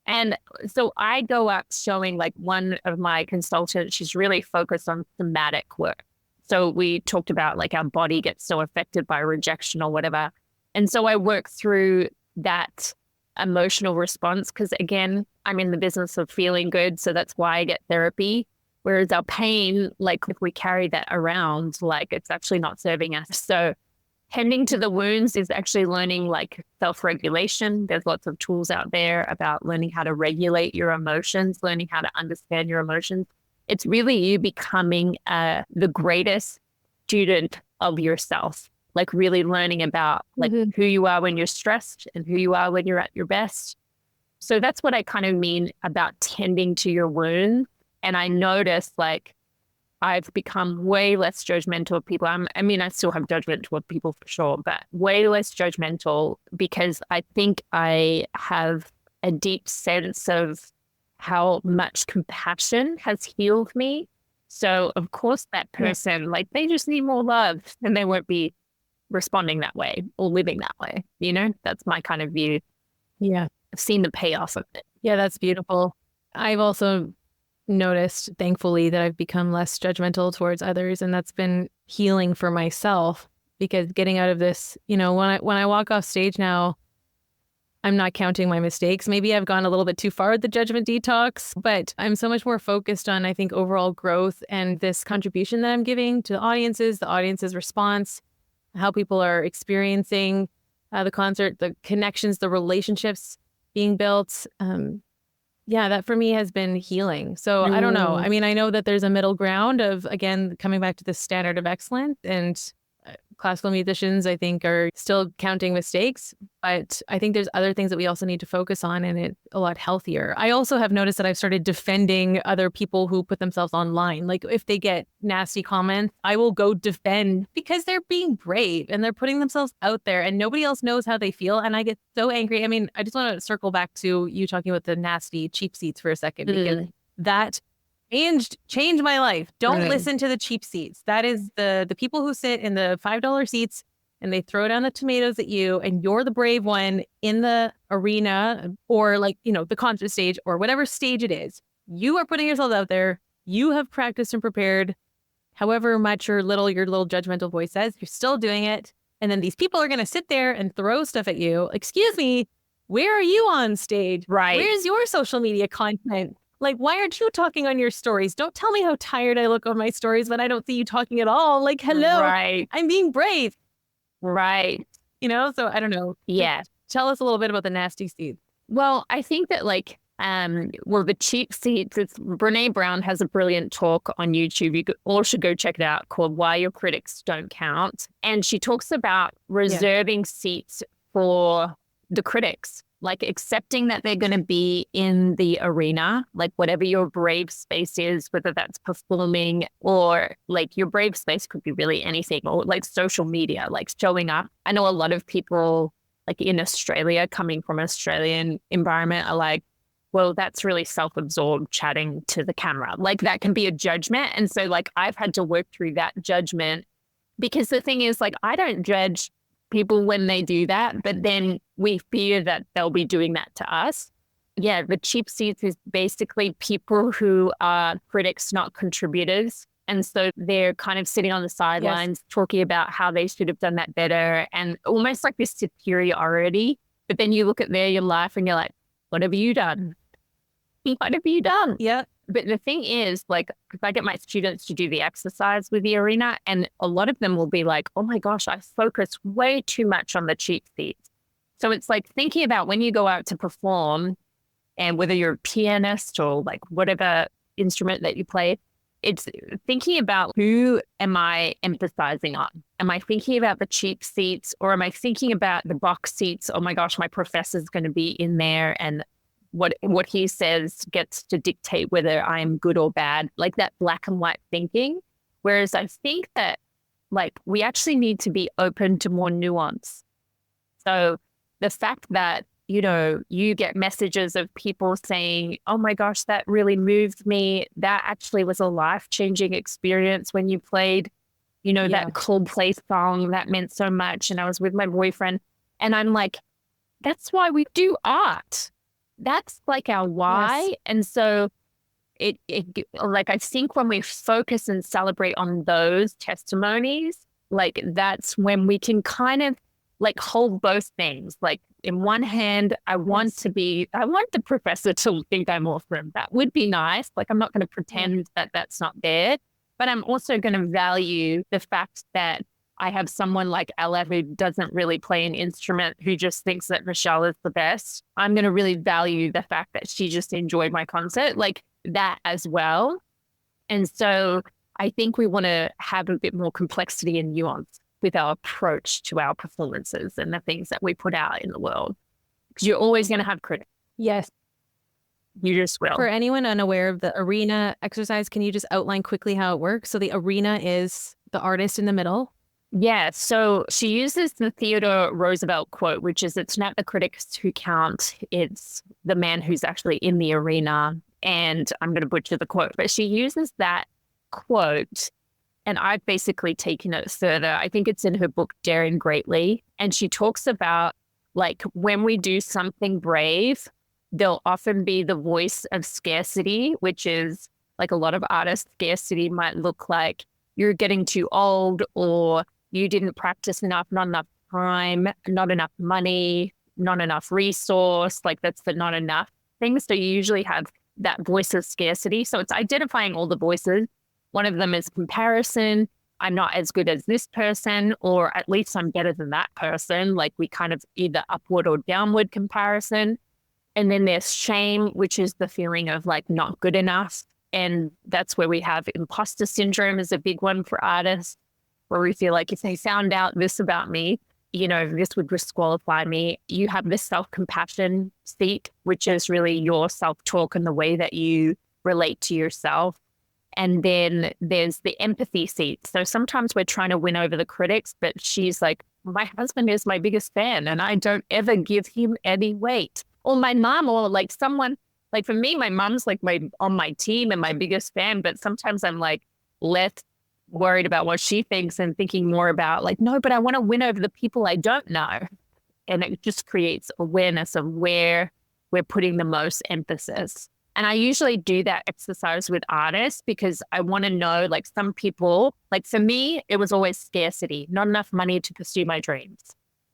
[SPEAKER 2] And so I go up showing like one of my consultants, she's really focused on somatic work. So we talked about like our body gets so affected by rejection or whatever. And so I work through that emotional response because, again, I'm in the business of feeling good. So that's why I get therapy. Whereas our pain, like if we carry that around, like it's actually not serving us. So tending to the wounds is actually learning like self-regulation. There's lots of tools out there about learning how to regulate your emotions, learning how to understand your emotions. It's really you becoming the greatest student of yourself, like really learning about like who you are when you're stressed and who you are when you're at your best. So that's what I kind of mean about tending to your wounds. And I noticed like I've become way less judgmental of people. I still have judgment toward people for sure, but way less judgmental because I think I have a deep sense of how much compassion has healed me. So of course that person, like they just need more love and they won't be responding that way or living that way. You know, that's my kind of view.
[SPEAKER 1] Yeah.
[SPEAKER 2] I've seen the payoff of it.
[SPEAKER 1] Yeah, that's beautiful. I've also noticed, thankfully, that I've become less judgmental towards others, and that's been healing for myself, because getting out of this, you know, when I walk off stage now, I'm not counting my mistakes. Maybe I've gone a little bit too far with the judgment detox, but I'm so much more focused on, I think, overall growth and this contribution that I'm giving to the audience's response, how people are experiencing the concert, the connections, the relationships being built. Yeah, that for me has been healing. So I don't know. I mean, I know that there's a middle ground of, again, coming back to the standard of excellence, and classical musicians, I think, are still counting mistakes, but I think there's other things that we also need to focus on, and it's a lot healthier. I also have noticed that I've started defending other people who put themselves online. Like if they get nasty comments, I will go defend, because they're being brave and they're putting themselves out there and nobody else knows how they feel. And I get so angry. I mean, I just want to circle back to you talking about the nasty cheap seats for a second, because that changed my life. Don't listen to the cheap seats. That is the people who sit in the $5 seats and they throw down the tomatoes at you, and you're the brave one in the arena, or like, you know, the concert stage or whatever stage it is. You are putting yourself out there. You have practiced and prepared, however much or little your little judgmental voice says, you're still doing it. And then these people are going to sit there and throw stuff at you. Excuse me, where are you on stage?
[SPEAKER 2] Right.
[SPEAKER 1] Where's your social media content? Like, why aren't you talking on your stories? Don't tell me how tired I look on my stories when I don't see you talking at all. Like, hello, I'm being brave.
[SPEAKER 2] Right.
[SPEAKER 1] You know, so I don't know.
[SPEAKER 2] Yeah.
[SPEAKER 1] Tell us a little bit about the nasty seats.
[SPEAKER 2] Well, I think that the cheap seats, Brene Brown has a brilliant talk on YouTube. You all should go check it out, called Why Your Critics Don't Count. And she talks about reserving seats for the critics. Like accepting that they're going to be in the arena, like whatever your brave space is, whether that's performing or like your brave space could be really anything, or like social media, like showing up. I know a lot of people like in Australia, coming from an Australian environment, are like, well, that's really self-absorbed chatting to the camera. Like that can be a judgment. And so like I've had to work through that judgment, because the thing is like I don't judge people when they do that, but then we fear that they'll be doing that to us. Yeah, the cheap seats is basically people who are critics, not contributors. And so they're kind of sitting on the sidelines talking about how they should have done that better, and almost like this superiority. But then you look at your life and you're like, what have you done? What have you done?
[SPEAKER 1] Yeah.
[SPEAKER 2] But the thing is, like, if I get my students to do the exercise with the arena, and a lot of them will be like, oh my gosh, I focus way too much on the cheap seats. So it's like thinking about when you go out to perform, and whether you're a pianist or like whatever instrument that you play, it's thinking about who am I emphasizing on? Am I thinking about the cheap seats, or am I thinking about the box seats? Oh my gosh, my professor's going to be in there, and what he says gets to dictate whether I'm good or bad, like that black and white thinking. Whereas I think that like we actually need to be open to more nuance. So the fact that, you know, you get messages of people saying, oh my gosh, that really moved me. That actually was a life-changing experience when you played, you know, that Coldplay song that meant so much. And I was with my boyfriend, and I'm like, that's why we do art. That's like our why.
[SPEAKER 1] Yes.
[SPEAKER 2] And so it like, I think when we focus and celebrate on those testimonies, like that's when we can kind of like hold both things. Like in one hand, I want the professor to think I'm awesome. That would be nice. Like I'm not going to pretend that that's not there, but I'm also going to value the fact that I have someone like Ella who doesn't really play an instrument, who just thinks that Michelle is the best. I'm going to really value the fact that she just enjoyed my concert, like that as well. And so I think we want to have a bit more complexity and nuance with our approach to our performances and the things that we put out in the world. Because you're always going to have critics.
[SPEAKER 1] Yes.
[SPEAKER 2] You just will.
[SPEAKER 1] For anyone unaware of the arena exercise, can you just outline quickly how it works? So the arena is the artist in the middle.
[SPEAKER 2] Yeah, so she uses the Theodore Roosevelt quote, which is, it's not the critics who count, it's the man who's actually in the arena. and I'm going to butcher the quote, but she uses that quote, and I've basically taken it further. I think it's in her book, Daring Greatly. And she talks about like when we do something brave, there'll often be the voice of scarcity, which is like a lot of artists, scarcity might look like you're getting too old, or you didn't practice enough, not enough time, not enough money, not enough resource. Like that's the not enough things. So you usually have that voice of scarcity. So it's identifying all the voices. One of them is comparison. I'm not as good as this person, or at least I'm better than that person. Like we kind of either upward or downward comparison. And then there's shame, which is the feeling of like not good enough. And that's where we have imposter syndrome is a big one for artists, where we feel like if they found out this about me, you know, this would disqualify me. You have this self-compassion seat, which is really your self-talk and the way that you relate to yourself. And then there's the empathy seat. So sometimes we're trying to win over the critics, but she's like, my husband is my biggest fan and I don't ever give him any weight. Or my mom, or like someone, like for me, my mom's like on my team and my biggest fan, but sometimes I'm like less worried about what she thinks and thinking more about like, no, but I want to win over the people I don't know. And it just creates awareness of where we're putting the most emphasis. And I usually do that exercise with artists because I want to know, like some people, like for me, it was always scarcity, not enough money to pursue my dreams.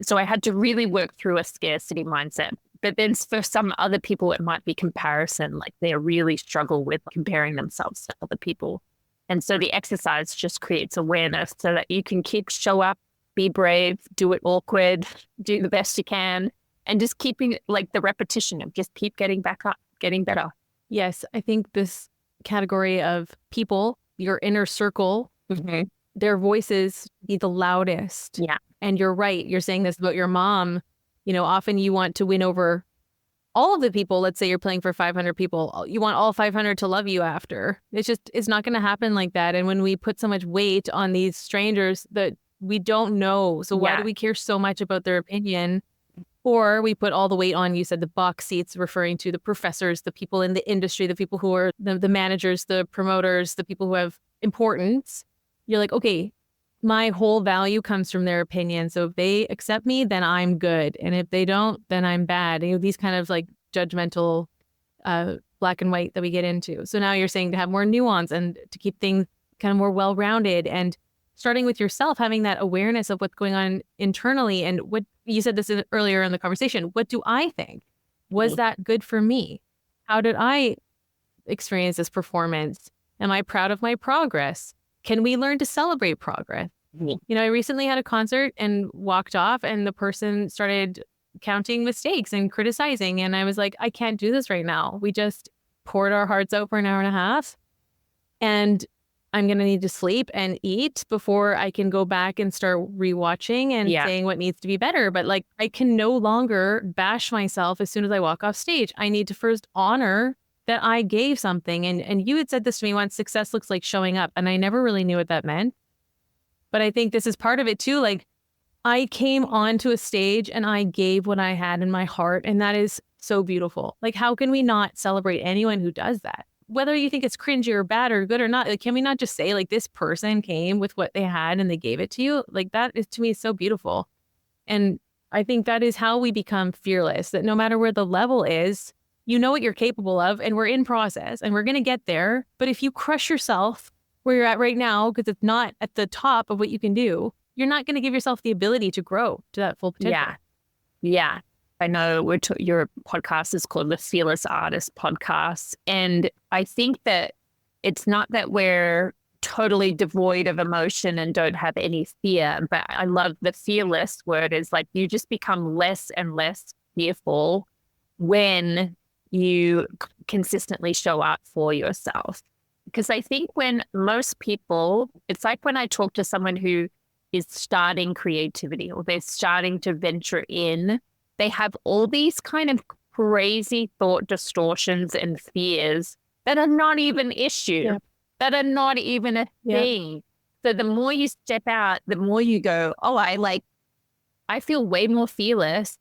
[SPEAKER 2] So I had to really work through a scarcity mindset. But then for some other people, it might be comparison, like they really struggle with comparing themselves to other people. And so the exercise just creates awareness so that you can show up, be brave, do it awkward, do the best you can, and just keeping like the repetition of just keep getting back up, getting better.
[SPEAKER 1] Yes, I think this category of people, your inner circle, their voices be the loudest.
[SPEAKER 2] Yeah.
[SPEAKER 1] And you're right. You're saying this about your mom. You know, often you want to win over all of the people. Let's say you're playing for 500 people. You want all 500 to love you after. It's not going to happen like that. And when we put so much weight on these strangers that we don't know, so why do we care so much about their opinion? Or we put all the weight on, you said, the box seats, referring to the professors, the people in the industry, the people who are the managers, the promoters, the people who have importance. You're like, okay, my whole value comes from their opinion. So if they accept me, then I'm good. And if they don't, then I'm bad. You know, these kind of like judgmental black and white that we get into. So now you're saying to have more nuance and to keep things kind of more well-rounded, and starting with yourself, having that awareness of what's going on internally. And what you said this earlier in the conversation, what do I think? Was that good for me? How did I experience this performance? Am I proud of my progress? Can we learn to celebrate progress? You know, I recently had a concert and walked off and the person started counting mistakes and criticizing. And I was like, I can't do this right now. We just poured our hearts out for an hour and a half. And I'm going to need to sleep and eat before I can go back and start rewatching and saying what needs to be better. But like, I can no longer bash myself as soon as I walk off stage. I need to first honor that I gave something. And you had said this to me once, success looks like showing up. And I never really knew what that meant. But I think this is part of it too. Like, I came onto a stage and I gave what I had in my heart. And that is so beautiful. Like, how can we not celebrate anyone who does that? Whether you think it's cringy or bad or good or not, like, can we not just say like this person came with what they had and they gave it to you? Like, that is, to me, so beautiful. And I think that is how we become fearless, that no matter where the level is, you know what you're capable of, and we're in process and we're going to get there. But if you crush yourself where you're at right now, because it's not at the top of what you can do, you're not going to give yourself the ability to grow to that full potential.
[SPEAKER 2] Yeah. I know your podcast is called the Fearless Artist Podcast. And I think that it's not that we're totally devoid of emotion and don't have any fear, but I love the fearless word is like you just become less and less fearful when you consistently show up for yourself. Because I think when most people, it's like when I talk to someone who is starting creativity or they're starting to venture in, they have all these kind of crazy thought distortions and fears that are not even issue, that are not even a thing. So the more you step out, the more you go, oh, I feel way more fearless,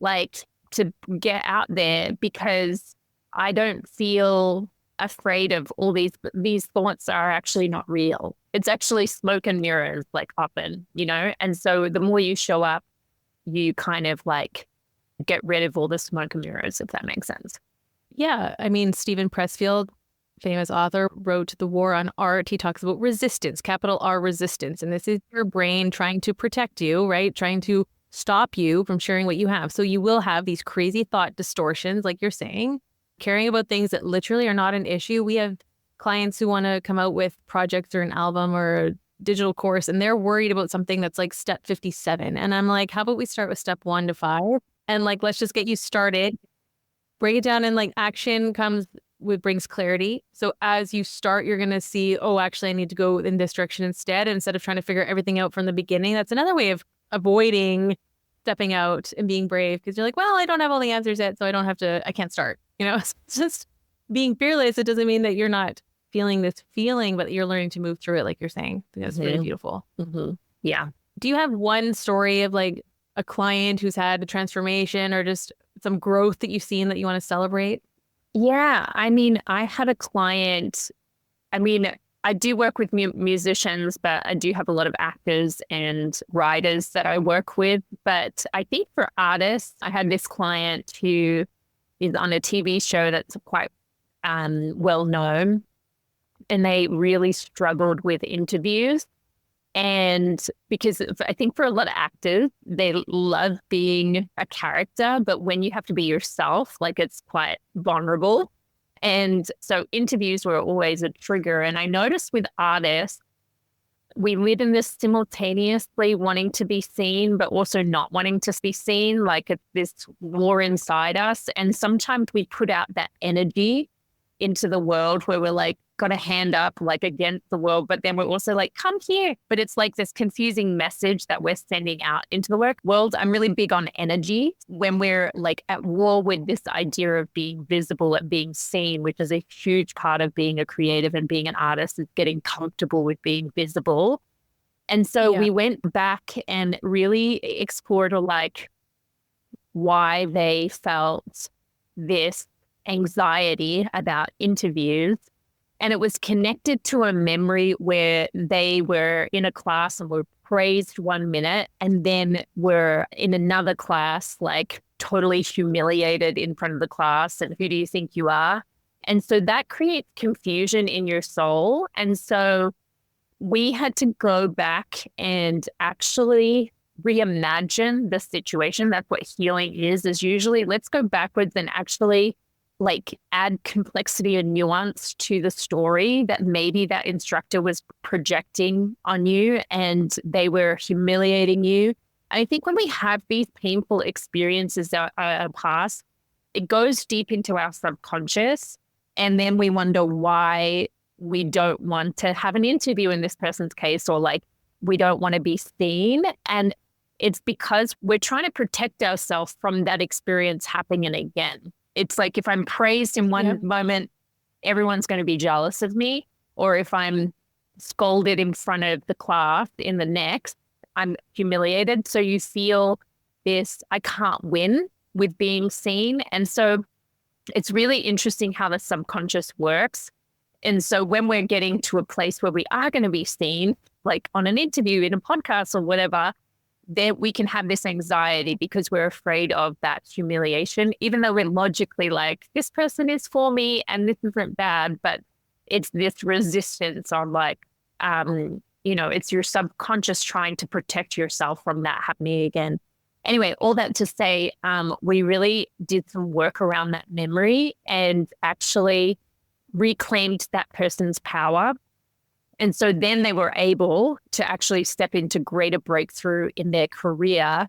[SPEAKER 2] like to get out there because I don't feel afraid of all these thoughts are actually not real. It's actually smoke and mirrors, like often, And so the more you show up, you kind of like get rid of all the smoke and mirrors, if that makes sense.
[SPEAKER 1] Yeah. I mean, Stephen Pressfield, famous author, wrote The War on Art. He talks about resistance, capital R resistance. And this is your brain trying to protect you, right? Trying to stop you from sharing what you have. So you will have these crazy thought distortions, like you're saying, caring about things that literally are not an issue. We have clients who want to come out with projects or an album or a digital course, and they're worried about something that's like step 57. And I'm like, how about we start with step 1 to 5? And like, let's just get you started. Break it down, and like action brings clarity. So as you start, you're going to see, oh, actually, I need to go in this direction instead of trying to figure everything out from the beginning. That's another way of avoiding stepping out and being brave, because you're like, well, I don't have all the answers yet, so I can't start. It's just being fearless. It doesn't mean that you're not feeling this feeling, but you're learning to move through it, like you're saying. I think that's really beautiful.
[SPEAKER 2] Mm-hmm. Yeah.
[SPEAKER 1] Do you have one story of like a client who's had a transformation or just some growth that you've seen that you want to celebrate?
[SPEAKER 2] Yeah. I mean, I had a client, I do work with musicians, but I do have a lot of actors and writers that I work with. But I think for artists, I had this client who is on a TV show that's quite well known, and they really struggled with interviews. And because I think for a lot of actors, they love being a character, but when you have to be yourself, like it's quite vulnerable. And so interviews were always a trigger. And I noticed with artists, we live in this simultaneously wanting to be seen, but also not wanting to be seen, like it's this war inside us. And sometimes we put out that energy into the world where we're like, got a hand up like against the world, but then we're also like, come here. But it's like this confusing message that we're sending out into the world. I'm really big on energy when we're like at war with this idea of being visible and being seen, which is a huge part of being a creative and being an artist, is getting comfortable with being visible. And so we went back and really explored like why they felt this anxiety about interviews. And it was connected to a memory where they were in a class and were praised 1 minute and then were in another class, like totally humiliated in front of the class. And who do you think you are? And so that creates confusion in your soul. And so we had to go back and actually reimagine the situation. That's what healing is usually let's go backwards and actually like add complexity and nuance to the story that maybe that instructor was projecting on you and they were humiliating you. I think when we have these painful experiences that are past, it goes deep into our subconscious. And then we wonder why we don't want to have an interview in this person's case, or like we don't want to be seen. And it's because we're trying to protect ourselves from that experience happening again. It's like if I'm praised in one moment, everyone's going to be jealous of me. Or if I'm scolded in front of the class in the next, I'm humiliated. So you feel this, I can't win with being seen. And so it's really interesting how the subconscious works. And so when we're getting to a place where we are going to be seen, like on an interview, in a podcast or whatever, then we can have this anxiety because we're afraid of that humiliation, even though we're logically like, this person is for me and this isn't bad, but it's this resistance on like, it's your subconscious trying to protect yourself from that happening again. Anyway, all that to say, we really did some work around that memory and actually reclaimed that person's power. And so then they were able to actually step into greater breakthrough in their career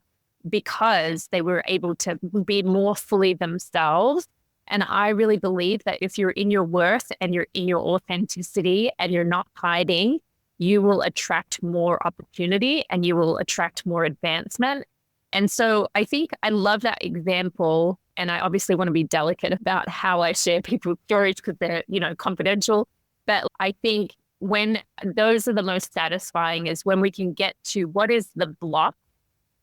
[SPEAKER 2] because they were able to be more fully themselves. And I really believe that if you're in your worth and you're in your authenticity and you're not hiding, you will attract more opportunity and you will attract more advancement. And so I think I love that example. And I obviously want to be delicate about how I share people's stories because they're, confidential. But I think when those are the most satisfying is when we can get to what is the block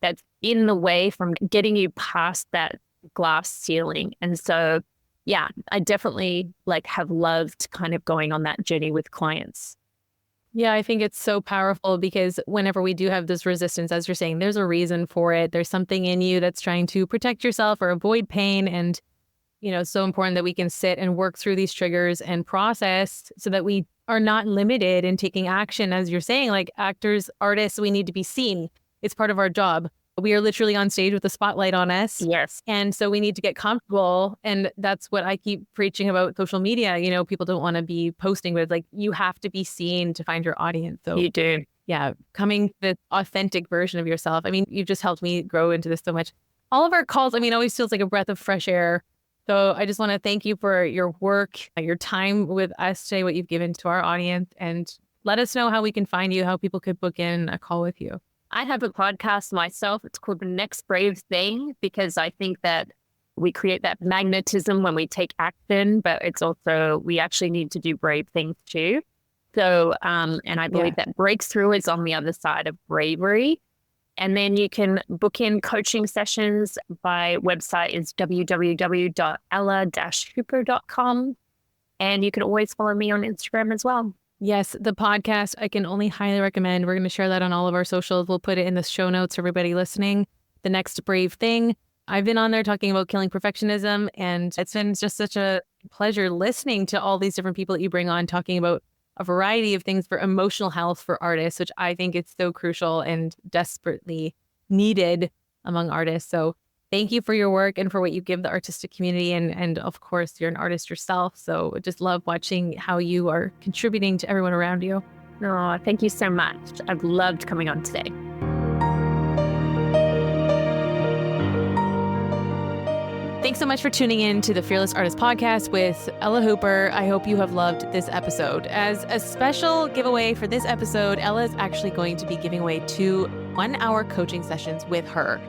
[SPEAKER 2] that's in the way from getting you past that glass ceiling. And so yeah, I definitely have loved kind of going on that journey with clients.
[SPEAKER 1] Yeah, I think it's so powerful because whenever we do have this resistance, as you're saying, there's a reason for it. There's something in you that's trying to protect yourself or avoid pain. And, it's so important that we can sit and work through these triggers and process so that we are not limited in taking action. As you're saying, like actors, artists, we need to be seen. It's part of our job. We are literally on stage with the spotlight on us.
[SPEAKER 2] Yes.
[SPEAKER 1] And so we need to get comfortable. And that's what I keep preaching about social media. People don't want to be posting, but it's like you have to be seen to find your audience. So
[SPEAKER 2] you do.
[SPEAKER 1] Yeah, coming the authentic version of yourself. I mean, you've just helped me grow into this so much. All of our calls, always feels like a breath of fresh air. So I just want to thank you for your work, your time with us today, what you've given to our audience, and let us know how we can find you, how people could book in a call with you.
[SPEAKER 2] I have a podcast myself. It's called The Next Brave Thing, because I think that we create that magnetism when we take action, but it's also, we actually need to do brave things too. So, and I believe that breakthrough is on the other side of bravery. And then you can book in coaching sessions. My website is www.ella-hooper.com. And you can always follow me on Instagram as well.
[SPEAKER 1] Yes, the podcast, I can only highly recommend. We're going to share that on all of our socials. We'll put it in the show notes for everybody listening. The Next Brave Thing. I've been on there talking about killing perfectionism, and it's been just such a pleasure listening to all these different people that you bring on, talking about a variety of things for emotional health for artists, which I think is so crucial and desperately needed among artists. So thank you for your work and for what you give the artistic community. And of course, you're an artist yourself. So I just love watching how you are contributing to everyone around you.
[SPEAKER 2] Oh, thank you so much. I've loved coming on today.
[SPEAKER 1] Thanks so much for tuning in to the Fearless Artist Podcast with Ella Hooper. I hope you have loved this episode. As a special giveaway for this episode, Ella is actually going to be giving away 2 one-hour coaching sessions with her.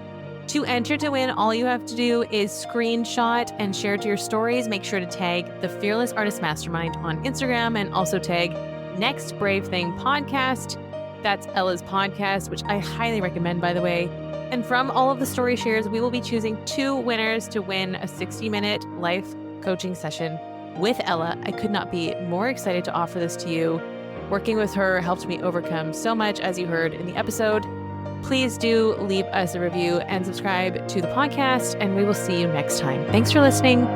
[SPEAKER 1] To enter to win, all you have to do is screenshot and share to your stories. Make sure to tag the Fearless Artist Mastermind on Instagram and also tag Next Brave Thing Podcast. That's Ella's podcast, which I highly recommend, by the way. And from all of the story shares, we will be choosing 2 winners to win a 60-minute life coaching session with Ella. I could not be more excited to offer this to you. Working with her helped me overcome so much, as you heard in the episode. Please do leave us a review and subscribe to the podcast, and we will see you next time. Thanks for listening.